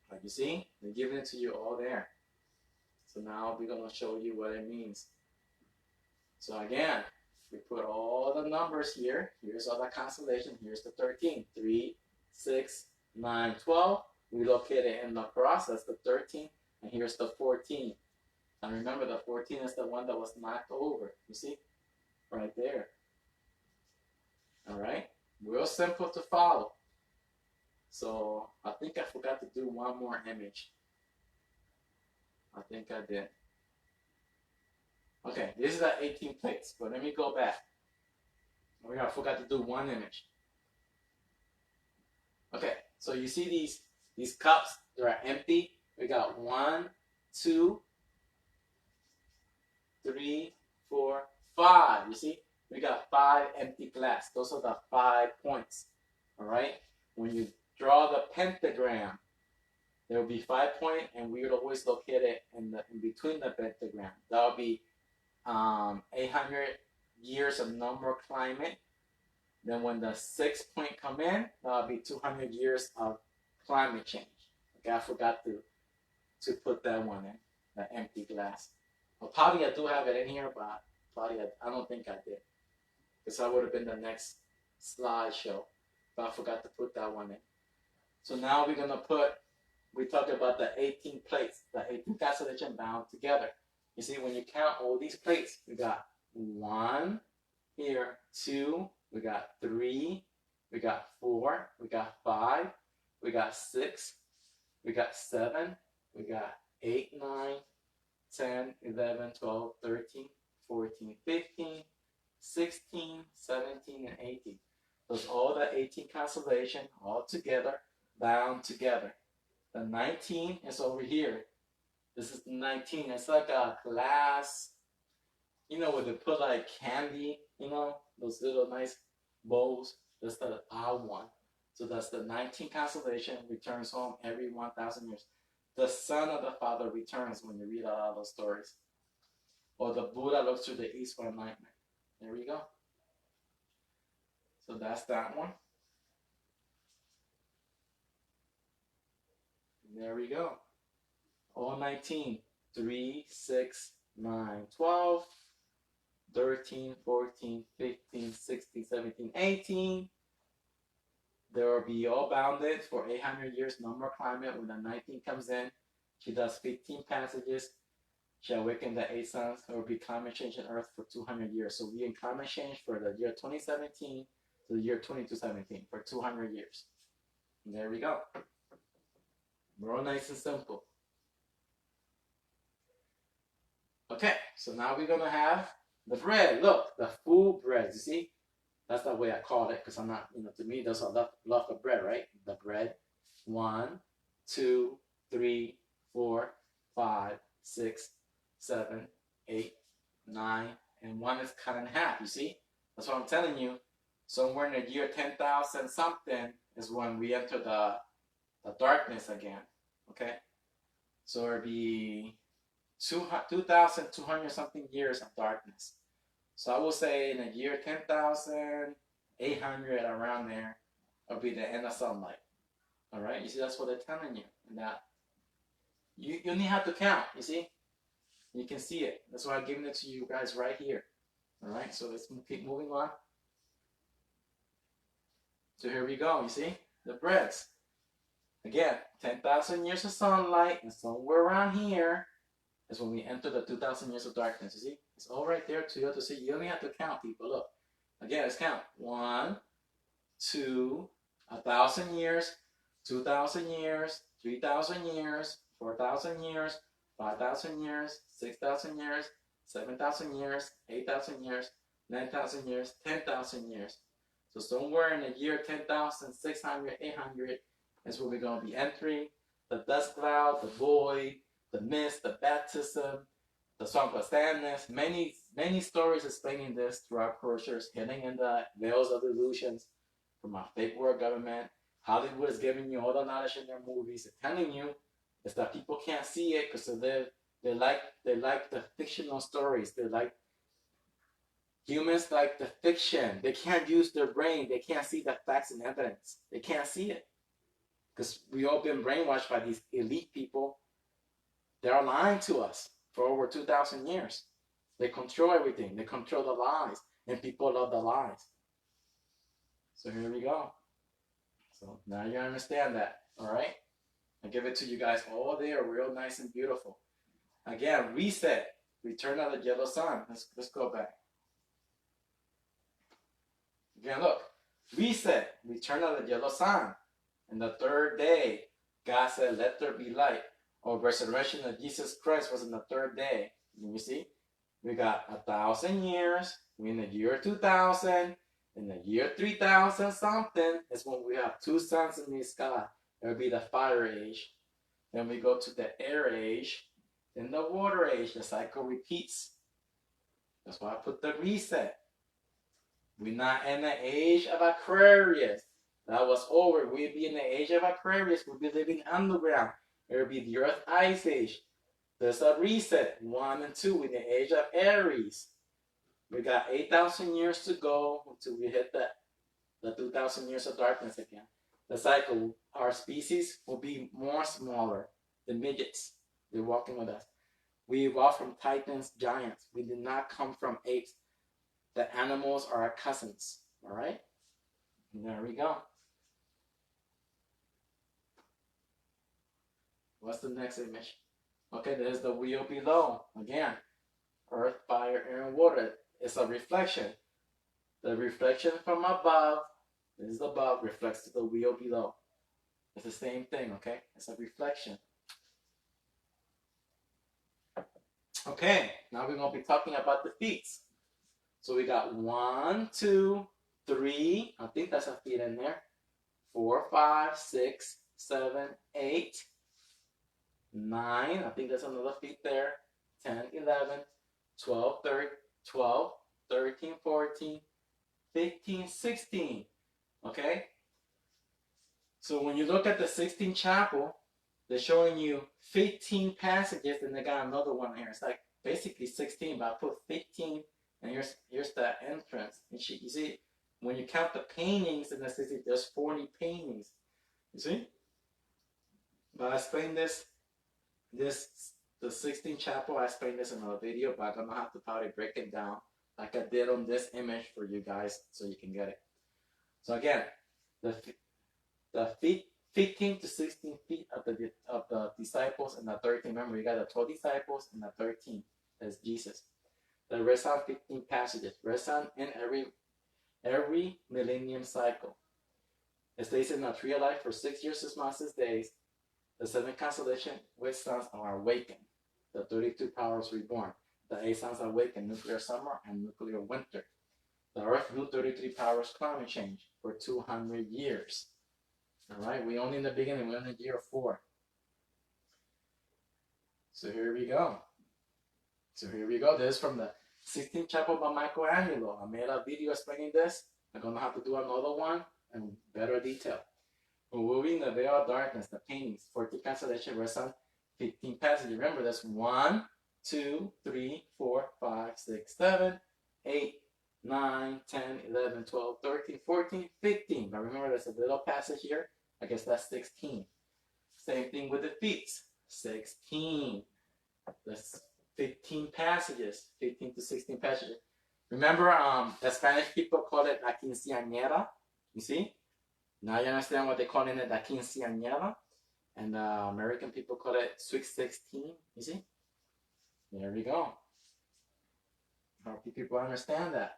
Like you see, they're giving it to you all there. So now we're going to show you what it means. So again, we put all the numbers here. Here's all the constellation. Here's the 13. 3, 6, 9, 12. We locate it in the cross. That's the 13. And here's the 14. And remember, the 14 is the one that was knocked over. You see? Right there. All right? Real simple to follow. So I think I forgot to do one more image. I think I did. Okay, this is the 18 plates, but let me go back. I forgot to do one image. Okay, so you see these cups, they're empty. We got 1, 2, 3, 4, 5. You see? We got 5 empty glass. Those are the 5 points. All right? When you draw the pentagram, there will be 5 points, and we would always locate it in between the pentagram. That would be 800 years of normal climate. Then when the 6 point come in, that'll be 200 years of climate change. Okay, I forgot to put that one in, the empty glass. Well, probably I do have it in here, but probably I don't think I did, because that would have been the next slideshow. But I forgot to put that one in. So now we're gonna we talked about the 18 plates, the 18 constellation bound together. You see, when you count all these plates, we got 1 here, 2, we got 3, we got 4, we got 5, we got 6, we got 7, we got 8, 9, 10, 11, 12, 13, 14, 15, 16, 17, and 18. Those all the 18 constellation all together, bound together. The 19 is over here. This is the 19. It's like a glass, you know, where they put like candy, you know, those little nice bowls. That's the odd one. So that's the 19 constellation, returns home every 1,000 years. The Son of the Father returns when you read all those stories. Or the Buddha looks through the east for enlightenment. There we go. So that's that one. And there we go. All 19. 3, 6, 9, 12, 13, 14, 15, 16, 17, 18. They will be all bounded for 800 years, no more climate. When the 19 comes in, she does 15 passages. She awakens the 8 sons. There will be climate change on Earth for 200 years. So we're in climate change for the year 2017 to the year 2217 for 200 years. And there we go. Real nice and simple. Okay, so now we're going to have the bread. Look, the full bread. You see? That's the way I call it, because I'm not, you know, to me, there's a lot of bread, right? The bread. 1, 2, 3, 4, 5, 6, 7, 8, 9, and 1 is cut in half. You see? That's what I'm telling you. Somewhere in the year 10,000 something is when we enter the darkness again. Okay? So it'll be 2,200 something years of darkness. So I will say in the year 10,800, around there, will be the end of sunlight. All right? You see, that's what they're telling you. And that you only have to count. You see? You can see it. That's why I'm giving it to you guys right here. All right? So let's keep moving on. So here we go. You see? The breads. Again, 10,000 years of sunlight, and somewhere around here is when we enter the 2,000 years of darkness. You see? It's all right there to you to see. You only have to count, people. Look. Again, let's count. 1, 2, 1,000 years, 2,000 years, 3,000 years, 4,000 years, 5,000 years, 6,000 years, 7,000 years, 8,000 years, 9,000 years, 10,000 years. So somewhere in the year 10,600, 800 is where we're going to be entering the dust cloud, the void, the mist, the baptism, the song of sadness. Many stories explaining this throughout cultures, hidden in the veils of illusions from our fake world government. Hollywood is giving you all the knowledge in their movies. They're telling you is that people can't see it because they like the fictional stories. They like humans like the fiction. They can't use their brain. They can't see the facts and evidence. They can't see it because we all been brainwashed by these elite people. They're lying to us for over 2,000 years. They control everything. They control the lies. And people love the lies. So here we go. So now you understand that. Alright? I give it to you guys all there, real nice and beautiful. Again, reset. Return of the yellow sun. Let's go back. Again, look. Reset. Return of the yellow sun. And the third day, God said, let there be light. Or resurrection of Jesus Christ was in the third day. You see? We got 1,000 years. We're in the year 2000. In the year 3000 something is when we have two suns in the sky. It will be the fire age. Then we go to the air age. Then the water age. The cycle repeats. That's why I put the reset. We're not in the age of Aquarius. That was over. We'd be in the age of Aquarius. We'd be living underground. It would be the Earth Ice Age. There's a reset. 1 and 2 in the age of Aries. We got 8,000 years to go until we hit the 2,000 years of darkness again. The cycle, our species will be more smaller. The midgets, they're walking with us. We evolved from titans, giants. We did not come from apes. The animals are our cousins. All right? And there we go. What's the next image? Okay, there's the wheel below. Again, earth, fire, air, and water. It's a reflection. The reflection from above, this is above, reflects to the wheel below. It's the same thing, okay? It's a reflection. Okay, now we're going to be talking about the feet. So we got 1, 2, 3. I think that's a feet in there. 4, 5, 6, 7, 8. 9, I think there's another feet there. 10, 11, 12, 13, 14, 15, 16. Okay? So when you look at the 16th chapel, they're showing you 15 passages, and they got another one here. It's like basically 16, but I put 15, and here's the entrance. And you see, when you count the paintings in the 60, there's 40 paintings. You see? But I explained the 16th chapel, I explained this in another video, but I'm going to have to probably break it down like I did on this image for you guys so you can get it. So again, the feet, 15 to 16 feet of the disciples and the 13. Remember, you got the 12 disciples and the 13. That's Jesus. The rest are 15 passages. Rest on in every millennium cycle. It stays in the tree of life for 6 years, 6 months, 6 days. The 7 constellation with suns are awakened. The 32 powers reborn. The 8 suns awaken, nuclear summer and nuclear winter. The Earth knew 33 powers climate change for 200 years. Alright, we only in the beginning, we're in the year 4. So here we go. This is from the 16th chapel by Michelangelo. I made a video explaining this. I'm going to have to do another one in better detail. Removing the veil of darkness, the paintings, 14 constellation, rest on 15 passages. Remember, that's 1, 2, 3, 4, 5, 6, 7, 8, 9, 10, 11, 12, 13, 14, 15. But remember, there's a little passage here. I guess that's 16. Same thing with the feet. 16. That's 15 passages. 15 to 16 passages. Remember, the Spanish people call it la quinceañera. You see? Now you understand what they call it, la quinceañera. And American people call it Sweet 16. You see? There we go. I hope you people understand that.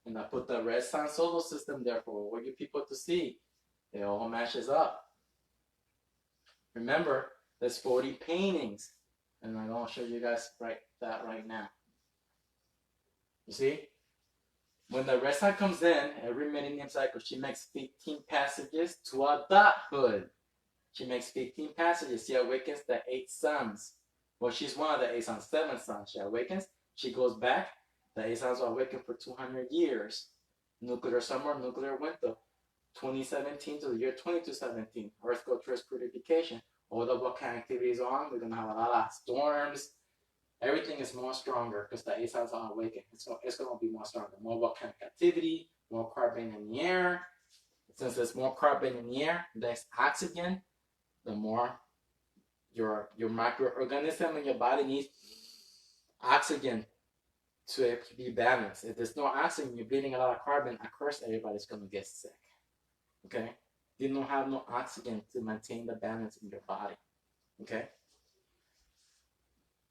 And I put the red sun solar system there for all you people to see. It all matches up. Remember, there's 40 paintings. And I'm going to show you guys that right now. You see? When the red sun comes in, every millennium cycle, she makes 15 passages to adulthood. She makes 15 passages. She awakens the 8 suns. Well, she's one of the 8 suns, 7 suns. She awakens. She goes back. The 8 suns are awakened for 200 years. Nuclear summer, nuclear winter. 2017 to the year 2217. Earth go through its purification. All the volcanic activity is on. We're going to have a lot of storms. Everything is more stronger because the 8 suns are awakened. It's going to be more stronger. More volcanic activity, more carbon in the air. Since there's more carbon in the air, there's oxygen, the more your microorganism in your body needs oxygen to be balanced. If there's no oxygen, you're breathing a lot of carbon, of course everybody's going to get sick. Okay? You don't have no oxygen to maintain the balance in your body. Okay?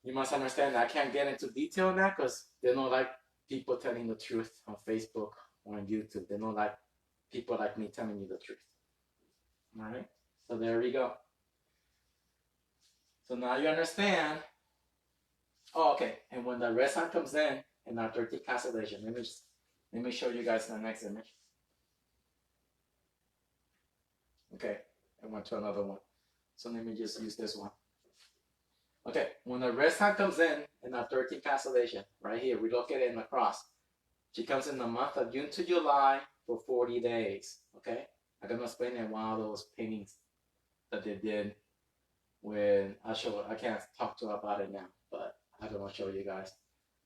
You must understand that I can't get into detail on that because they don't like people telling the truth on Facebook or on YouTube. They don't like people like me telling you the truth. All right? So there we go. So now you understand. Oh, okay. And when the red sun comes in our 13th constellation, let me show you guys the next image. Okay, I went to another one. So let me just use this one. Okay, when the red sun comes in our 13th constellation, right here, we look at it in the cross. She comes in the month of June to July for 40 days. Okay, I'm gonna explain in one of those paintings that they did when I can't talk to about it now, but I'm gonna show you guys.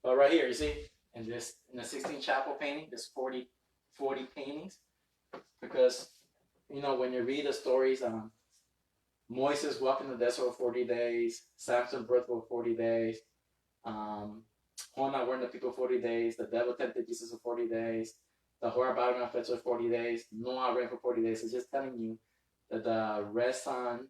But right here, you see, in the 16th chapel painting, there's 40 paintings, because you know when you read the stories, Moses walked in the desert for 40 days, Samson birth for 40 days, Jonah warned the people 40 days, the devil tempted Jesus for 40 days, the whore Babylon fed for 40 days, Noah reigned for 40 days. It's just telling you that the red sun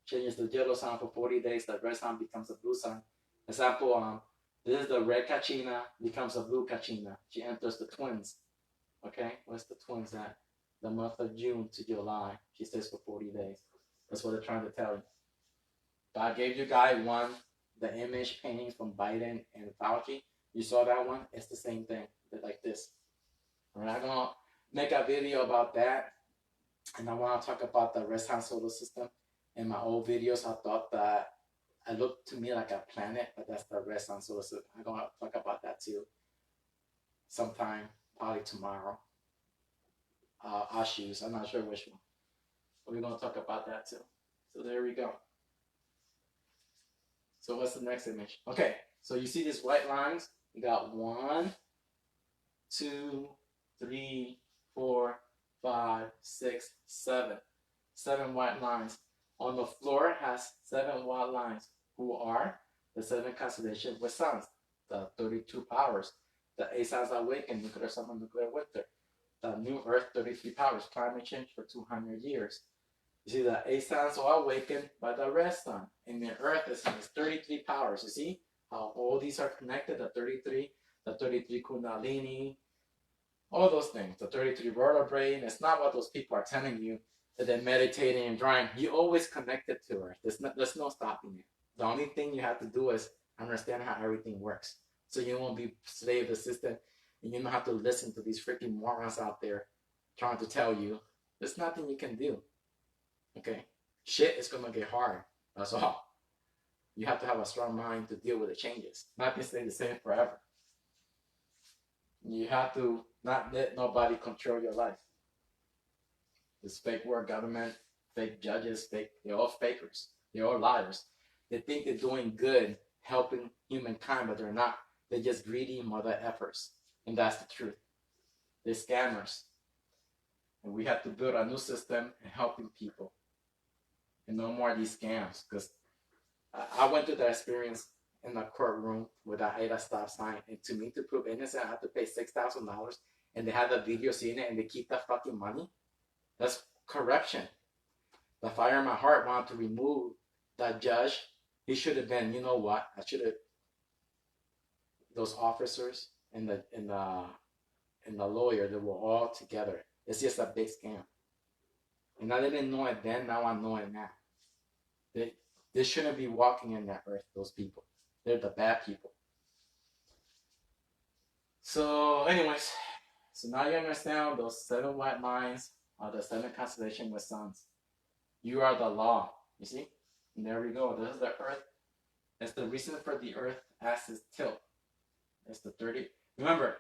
changes the yellow sun for 40 days, the red sun becomes a blue sun. Example, this is the red Kachina, becomes a blue Kachina. She enters the twins. Okay, what's the twins at? The month of June to July. She stays for 40 days. That's what they're trying to tell you. But I gave you guys the image paintings from Biden and Fauci. You saw that one? It's the same thing. They're like this. We're not going to make a video about that. And I want to talk about the red sun solar system. In my old videos, I thought that it looked to me like a planet, but that's the red sun solar system. I'm going to talk about that too sometime, probably tomorrow. I'll choose. I'm not sure which one. But we're going to talk about that too. So there we go. So what's the next image? Okay, so you see these white lines? You got 1, 2, 3, 4, 5, 6, 7. 7 white lines. On the floor has 7 white lines, who are the 7 constellations with suns, the 32 powers, the 8 signs awaken, nuclear summer, nuclear winter, the new earth, 33 powers, climate change for 200 years. You see the 8 signs are awakened by the red sun. In the earth, it has 33 powers. You see how all these are connected, the 33 kundalini, all those things, the 33 vertebrae. It's not what those people are telling you that they're meditating and drawing. You always connected to earth. There's no stopping it. The only thing you have to do is understand how everything works. So you won't be slave to the system, and you don't have to listen to these freaking morons out there trying to tell you. There's nothing you can do. Okay? Shit is going to get hard. That's all. You have to have a strong mind to deal with the changes. Not to stay the same forever. You have to not let nobody control your life. This fake world government, fake judges, they're all fakers. They're all liars. They think they're doing good, helping humankind, but they're not. They're just greedy mother effers. And that's the truth. They're scammers. And we have to build a new system and helping people. And no more of these scams. Because I went through that experience in the courtroom with a ADA stop sign. And to me, to prove innocent, I had to pay $6,000. And they had the video seeing it, and they keep that fucking money. That's corruption. The fire in my heart wanted to remove that judge. He should have been, you know what? Those officers and the lawyer, they were all together. It's just a big scam. And I didn't know it then, now I know it now. They shouldn't be walking in that earth, those people. They're the bad people. So anyways, so now you understand those 7 white lines are the 7 constellations with suns. You are the law, you see? And there we go. This is the earth. That's the reason for the earth axis tilt. That's the 30. Remember,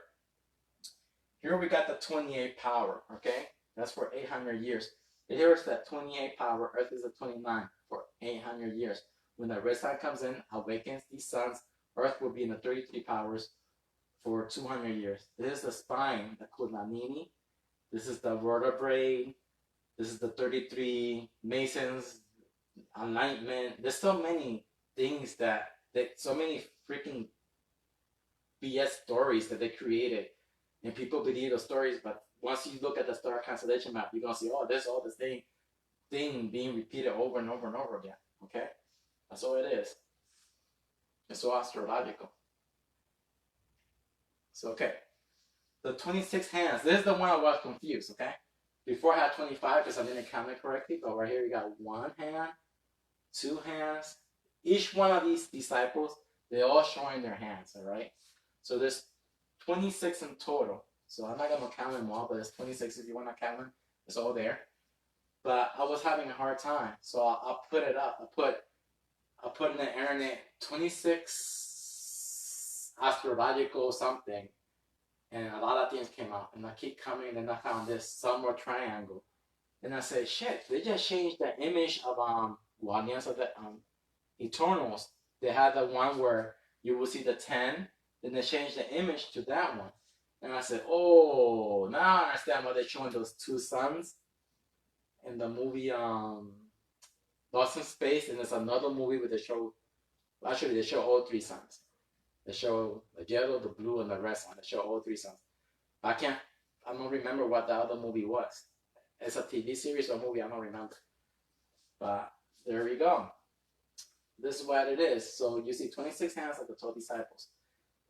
here we got the 28 power, okay? That's for 800 years. Here's that 28 power. Earth is a 29 for 800 years. When the red sun comes in, awakens these suns, Earth will be in the 33 powers for 200 years. This is the spine, the kundalini. This is the vertebrae. This is the 33 masons, alignment. There's so many things so many freaking BS stories that they created, and people believe those stories. But once you look at the star constellation map, you're gonna see, oh, there's all this thing being repeated over and over and over again. Okay, that's all it is. It's so astrological. So okay, the 26 hands. This is the one I was confused. Okay, before I had 25 because I didn't count it correctly, but right here you got 1 hand, 2 hands. Each one of these disciples, they're all showing their hands. All right, so there's 26 in total. So I'm not gonna count them all, but there's 26 if you want to count them. It's all there. But I was having a hard time, so I'll put it up. I put in the internet 26 astrological something, and a lot of things came out. And I keep coming, and I found this somewhat triangle, and I said, shit, they just changed the image of Guardians of the Eternals. They had the one where you will see the 10, then they changed the image to that one. And I said, oh, now I understand why they're showing those 2 suns in the movie Lost in Space. And there's another movie where they show, actually they show all 3 suns. They show the yellow, the blue, and the red sun. They show all 3 suns. I don't remember what the other movie was. It's a TV series or movie, I don't remember. But there we go. This is what it is. So you see 26 hands like the 12 disciples.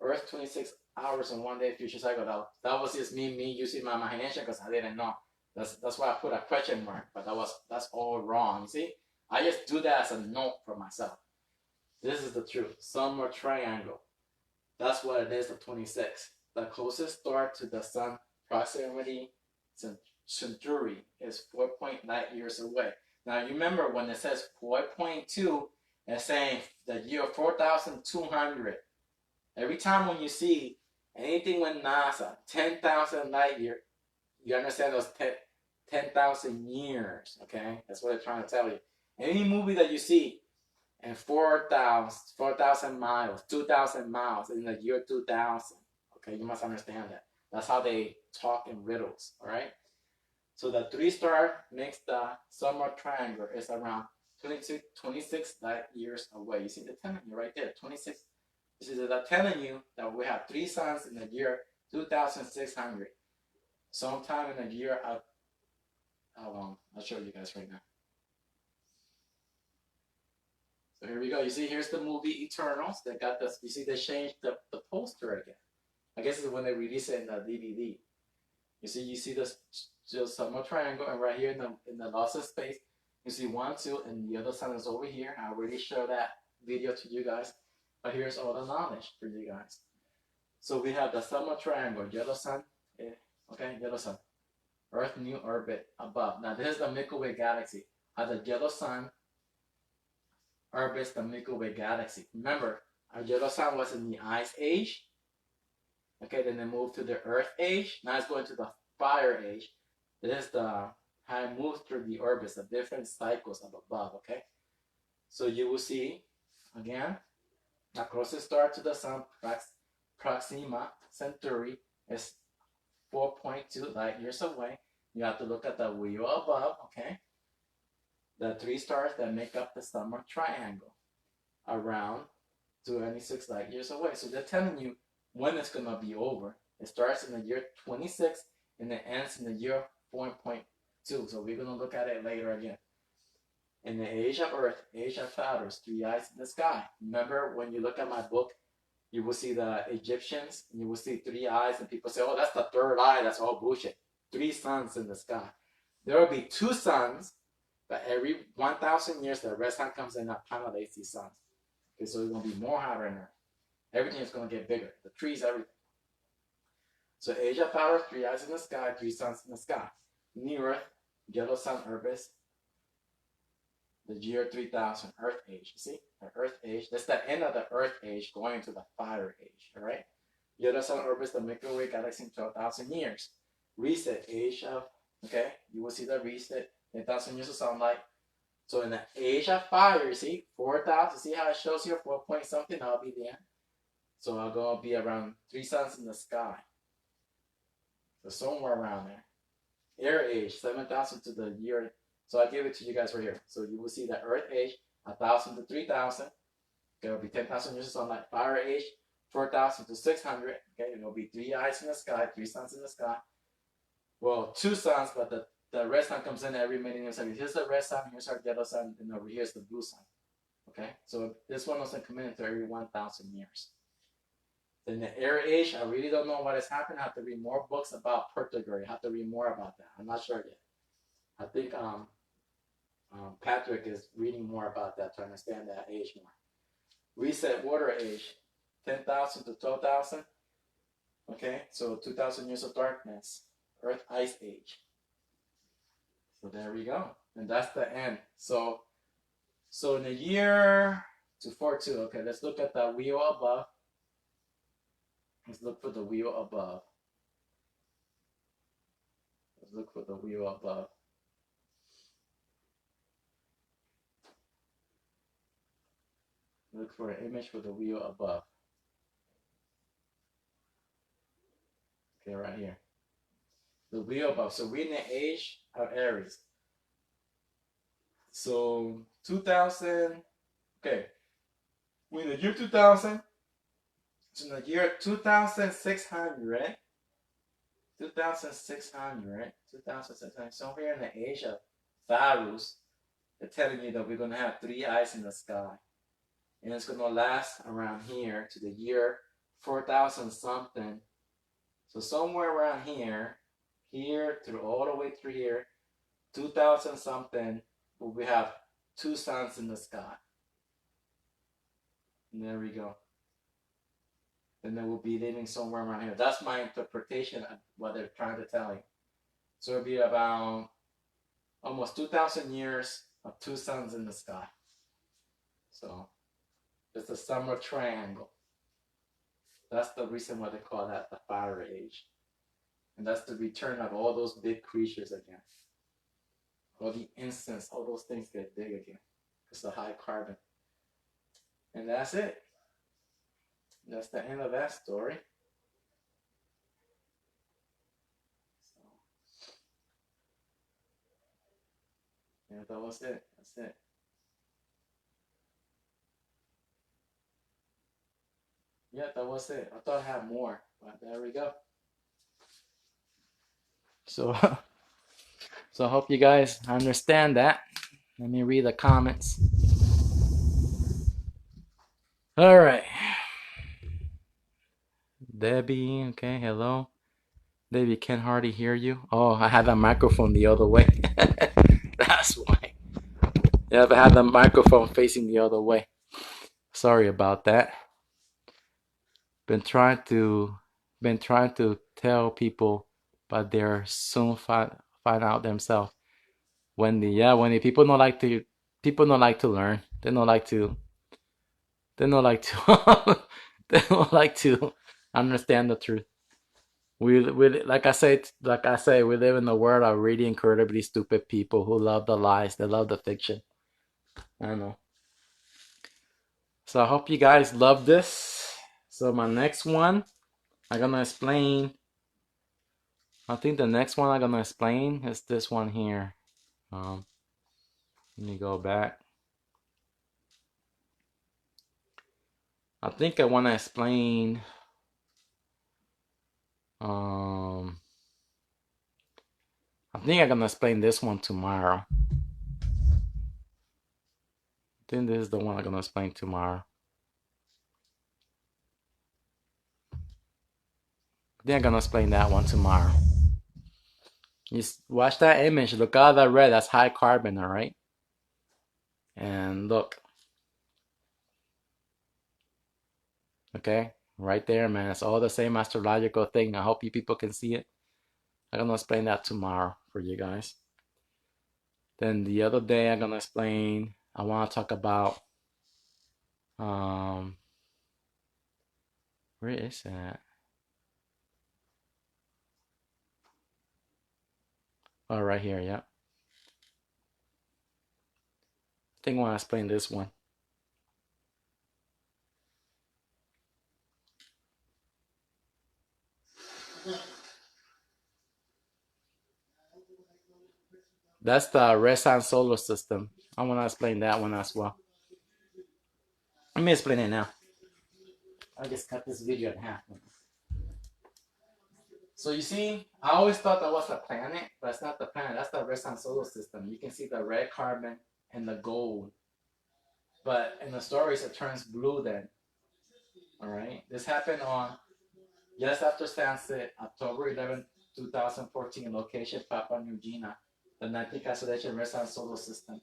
Earth 26 hours in 1 day future cycle. That was just me using my imagination because I didn't know. That's why I put a question mark. But that's all wrong. You see, I just do that as a note for myself. This is the truth. Somewhere triangle. That's what it is. The 26. The closest star to the sun proximity Centauri is 4 light years away. Now you remember when it says 4.2, it's saying the year 4,200. Every time when you see anything with NASA, 10,000 light year, you understand those 10,000 years, okay? That's what they're trying to tell you. Any movie that you see in 4,000 miles, 2,000 miles in the year 2000, okay? You must understand that. That's how they talk in riddles, all right? So the 3-star makes the summer triangle is around 26 light years away. You see the telling you right there, 26. This is telling you that we have 3 suns in the year 2600. Sometime in the year of, how long? I'll show you guys right now. So here we go. You see, here's the movie Eternals. They got this. You see, they changed the poster again. I guess it's when they release it in the DVD. You see this summer triangle, and right here in the loss of space, you see 1, 2, and the other sun is over here. I already showed that video to you guys. But here's all the knowledge for you guys. So we have the summer triangle, yellow sun, okay, yellow sun, Earth new orbit above. Now this is the Milky Way galaxy. How the yellow sun orbits the Milky Way galaxy. Remember, our yellow sun was in the Ice Age. Okay, then they moved to the Earth Age. Now it's going to the Fire Age. This is how it moves through the orbits, the different cycles of above. Okay, so you will see again. The closest star to the sun, Proxima Centauri, is 4.2 light years away. You have to look at the wheel above, okay? The 3 stars that make up the summer triangle, around 26 light years away. So they're telling you when it's going to be over. It starts in the year 26 and it ends in the year 4.2. So we're going to look at it later again. In the age of Earth, age of fathers, 3 eyes in the sky. Remember when you look at my book, you will see the Egyptians, and you will see 3 eyes, and people say, oh, that's the 3rd eye, that's all bullshit. 3 suns in the sky. There will be 2 suns, but every 1,000 years, the red sun comes in and accommodates these suns. Okay, so it's going to be more hotter in Earth. Everything is going to get bigger. The trees, everything. So age of fathers, 3 eyes in the sky, 3 suns in the sky. New Earth, yellow sun orbits the year 3000, Earth Age. You see? The Earth Age. That's the end of the Earth Age going to the Fire Age. Alright? Yellow sun orbits the Milky Way galaxy in 12,000 years. Reset. Age of, okay? You will see the reset. 10,000 years of sunlight. So in the age of fire, you see? 4,000. See how it shows here? 4 point something. I'll be there. So I'm going to be around 3 suns in the sky. So somewhere around there. Air Age. 7,000 to the year. So I give it to you guys right here. So you will see the Earth Age, 1,000 to 3,000. There will be 10,000 years of sunlight. Fire Age, 4,000 to 600. Okay, it'll be 3 eyes in the sky, 3 suns in the sky. Well, 2 suns, but the red sun comes in every minute and second. Here's the red sun, here's our yellow sun, and over here's the blue sun. Okay, so this one doesn't come in until every 1,000 years. Then the air age, I really don't know what has happened. I have to read more books about purgatory. I have to read more about that. I'm not sure yet. I think Patrick is reading more about that to understand that age more. Reset water age, 10,000 to 12,000. Okay, so 2,000 years of darkness. Earth ice age. So there we go. And that's the end. So in the year 242, okay, let's look at the wheel above. Let's look for the wheel above. Let's look for the wheel above. Look for an image for the wheel above. Okay, right here. The wheel above. So we're in the age of Aries. So 2000. Okay. We're in the year 2000. So in the year 2600. 2600. So we're in the age of Pharaohs. They're telling you that we're going to have 3 eyes in the sky. And it's going to last around here to the year 4,000 something. So somewhere around here through all the way through here, 2,000 something, we have 2 suns in the sky. And there we go. And then we'll be living somewhere around here. That's my interpretation of what they're trying to tell you. So it'll be about almost 2,000 years of 2 suns in the sky. So it's a summer triangle. That's the reason why they call that the fire age. And that's the return of all those big creatures again. All the incense, all those things get big again. It's the high carbon. And that's it. That's the end of that story. So, yeah, that was it. That's it. Yeah, that was it. I thought I had more, but there we go. So, so I hope you guys understand that. Let me read the comments. All right. Debbie, okay, hello. Debbie, can hardly hear you. Oh, I had the microphone the other way. That's why. Yeah, I had the microphone facing the other way. Sorry about that. Been trying to tell people, but they're soon find out themselves. When the people don't like to learn. They don't like to they don't like to understand the truth. We like I say, we live in a world of really incredibly stupid people who love the lies. They love the fiction. I don't know. So I hope you guys love this. So my next one, I'm gonna explain. I think the next one I'm gonna explain is this one here. Let me go back. I think I want to explain. I think I'm gonna explain this one tomorrow. I think this is the one I'm gonna explain tomorrow. I think I'm gonna explain that one tomorrow. Just watch that image. Look at that red. That's high carbon, all right? And look. Okay, right there, man. It's all the same astrological thing. I hope you people can see it. I'm gonna explain that tomorrow for you guys. Then the other day I'm gonna explain. I want to talk about where is that? Oh, right here. Yeah. I think I want to explain this one. That's the red sun solar system. I want to explain that one as well. Let me explain it now. I just cut this video in half. So you see, I always thought that was a planet, but it's not the planet. That's the red solar system. You can see the red carbon and the gold. But in the stories, it turns blue then. All right. This happened on just after sunset, October 11, 2014, location Papua New Guinea, the 19th constellation red solar system.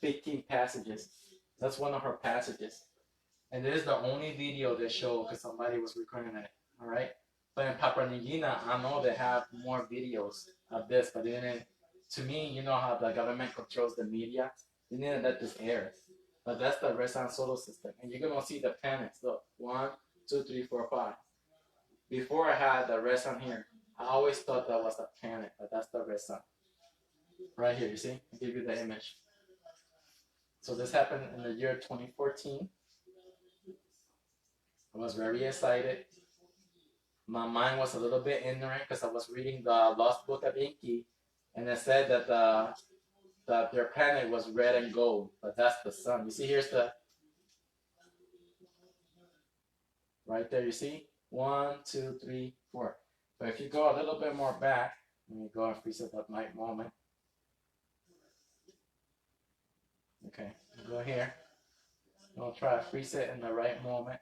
15 passages. That's one of her passages. And this is the only video they show because somebody was recording it. All right. But in Papua New Guinea, I know they have more videos of this, but they didn't. To me, you know how the government controls the media. They didn't let this air. But that's the red solar system, and you're gonna see the planets. Look, 1, 2, 3, 4, 5. Before I had the red sun here, I always thought that was a planet, but that's the red sun. Right here, you see? I'll give you the image. So this happened in the year 2014. I was very excited. My mind was a little bit ignorant because I was reading the Lost Book of Inky, and it said that their planet was red and gold, but that's the sun. You see, here's the right there. You see, 1, 2, 3, 4. But if you go a little bit more back, let me go and freeze it at night moment. Okay, go here. I'll try to freeze it in the right moment.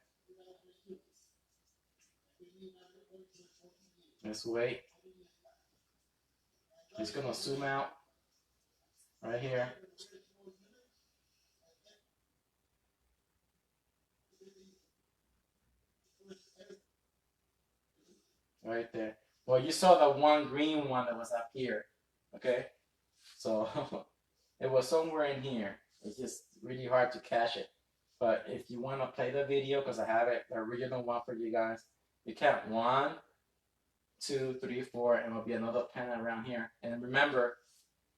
Just wait. Just gonna zoom out right here. Right there. Well, you saw the one green one that was up here. Okay? So it was somewhere in here. It's just really hard to catch it. But if you want to play the video, because I have it, the original one for you guys, you count 1, 2, 3, 4, and it'll be another planet around here. And remember,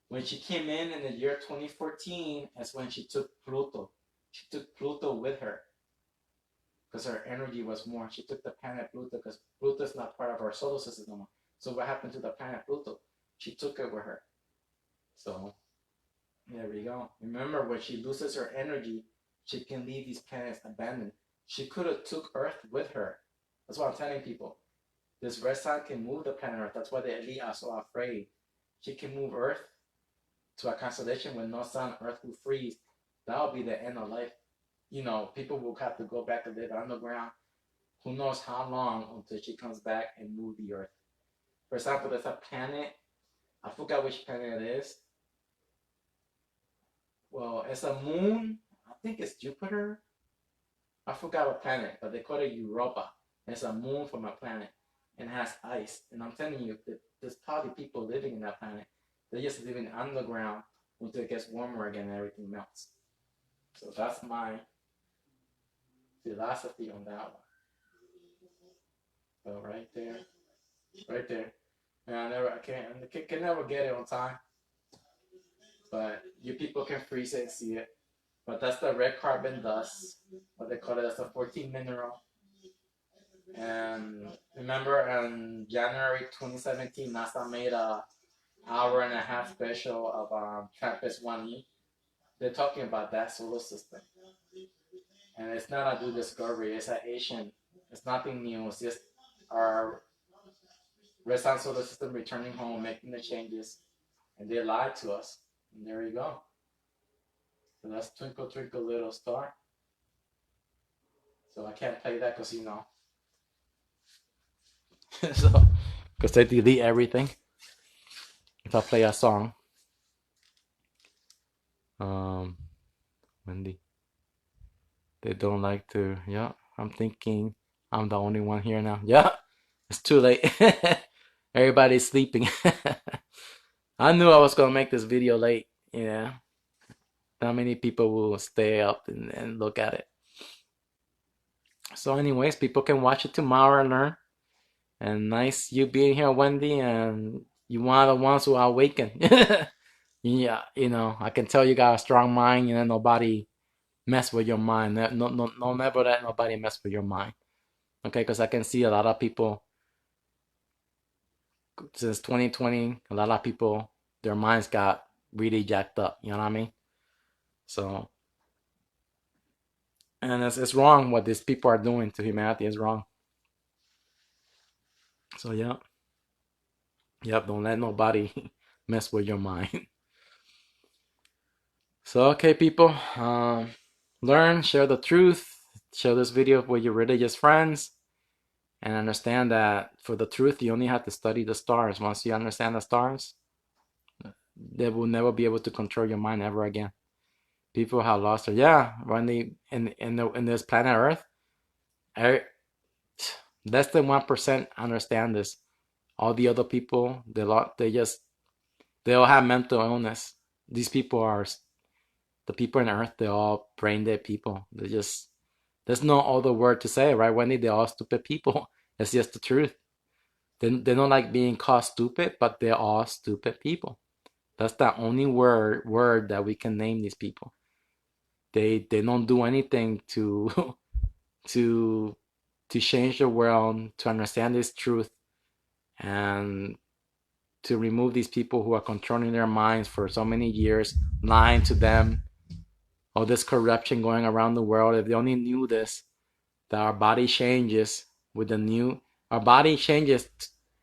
when she came in the year 2014, that's when she took Pluto. She took Pluto with her because her energy was more. She took the planet Pluto because Pluto is not part of our solar system anymore. So what happened to the planet Pluto? She took it with her. So there we go. Remember, when she loses her energy, she can leave these planets abandoned. She could have took Earth with her. That's what I'm telling people. This red sun can move the planet Earth. That's why the elite are so afraid. She can move Earth to a constellation with no sun. Earth will freeze. That'll be the end of life. You know, people will have to go back and live underground. Who knows how long until she comes back and move the Earth. For example, there's a planet. I forgot which planet it is. Well, it's a moon. I think it's Jupiter. I forgot what planet, but they call it Europa. It's a moon from a planet and it has ice. And I'm telling you, there's probably people living in that planet. They're just living underground until it gets warmer again and everything melts. So that's my philosophy on that one. So right there. And I can never get it on time. But you people can freeze it and see it. But that's the red carbon dust, what they call it. That's a 14 mineral. And remember, in January 2017, NASA made a hour-and-a-half special of TRAPPIST-1E. They're talking about that solar system. And it's not a new discovery. It's an Asian. It's nothing new. It's just our red sun solar system returning home, making the changes. And they lied to us. And there you go. So that's Twinkle Twinkle Little Star. So I can't play that because, you know. So, because they delete everything if I play a song. Wendy. They don't like to. Yeah, I'm thinking I'm the only one here now. Yeah, it's too late. Everybody's sleeping. I knew I was gonna make this video late. Yeah. Not many people will stay up and look at it. So anyways, people can watch it tomorrow and learn. And nice you being here, Wendy, and you one of the ones who are awaken. Yeah, you know, I can tell you got a strong mind, and nobody mess with your mind. No, never let nobody mess with your mind. Okay, because I can see a lot of people since 2020, a lot of people, their minds got really jacked up. You know what I mean? So And it's wrong what these people are doing to humanity is wrong. So yeah, yep. Don't let nobody mess with your mind. So okay, people, learn, share the truth, share this video with your religious friends, and understand that for the truth, you only have to study the stars. Once you understand the stars, they will never be able to control your mind ever again. People have lost their, yeah, when they in this planet Earth, er, less than 1% understand this. All the other people, they all have mental illness. These people are the people on Earth. They're all brain dead people. There's no other word to say, right, Wendy? They're all stupid people. It's just the truth. They don't like being called stupid, but they're all stupid people. That's the only word that we can name these people. They don't do anything to to change the world, to understand this truth, and to remove these people who are controlling their minds for so many years, lying to them, all this corruption going around the world. If they only knew this, that our body changes with the new, our body changes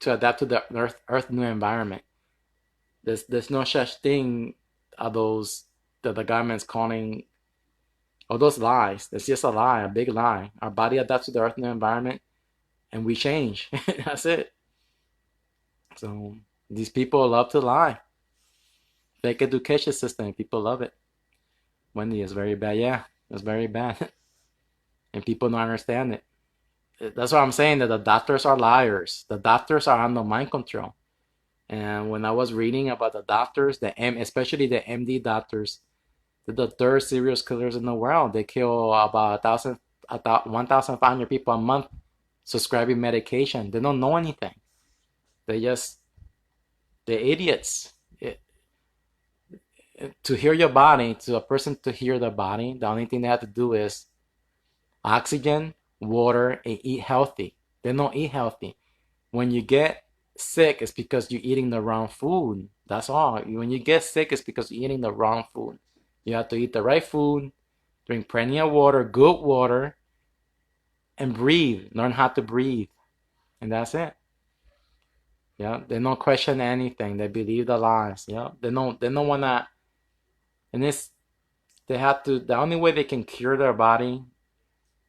to adapt to the earth new environment. There's no such thing of those that the government's calling, all those lies. It's just a lie, a big lie. Our body adapts to the earth new environment, and we change. That's it. So these people love to lie. Fake education system, people love it. Wendy is very bad. Yeah, it's very bad. And people don't understand it. That's what I'm saying, that the doctors are liars. The doctors are under mind control. And when I was reading about the doctors, especially the MD doctors, they're the third serial killers in the world. They kill about 1,500 people a month prescribing medication. They don't know anything. They're idiots. To hear your body, to a person to hear their body, the only thing they have to do is oxygen, water, and eat healthy. They don't eat healthy. When you get sick, it's because you're eating the wrong food. That's all. When you get sick, it's because you're eating the wrong food. You have to eat the right food, drink plenty of water, good water, and breathe. Learn how to breathe. And that's it. Yeah, they don't question anything. They believe the lies. Yeah, they don't wanna. And the only way they can cure their body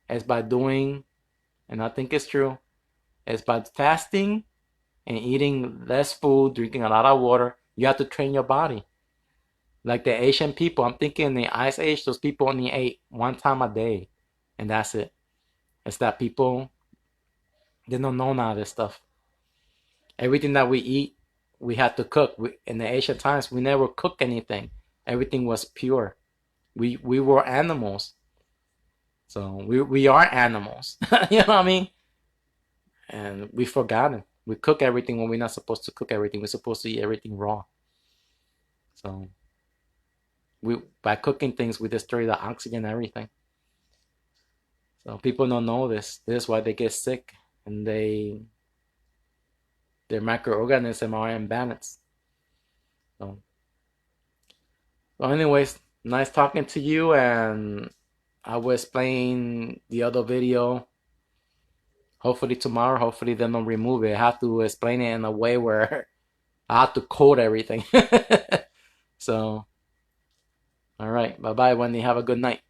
is by doing, and I think it's true, is by fasting and eating less food, drinking a lot of water. You have to train your body. Like the Asian people, I'm thinking in the Ice Age, those people only ate one time a day, and that's it. It's that people, they don't know none of this stuff. Everything that we eat, we had to cook. In the ancient times, we never cooked anything. Everything was pure. We were animals. So we are animals. You know what I mean? And we forgotten. We cook everything when we're not supposed to cook everything. We're supposed to eat everything raw. So by cooking things, we destroy the oxygen and everything. So people don't know this. This is why they get sick, and their microorganisms are imbalanced. So anyways, nice talking to you, and I will explain the other video hopefully tomorrow. Hopefully they don't remove it. I have to explain it in a way where I have to code everything. So, all right. Bye-bye, Wendy. Have a good night.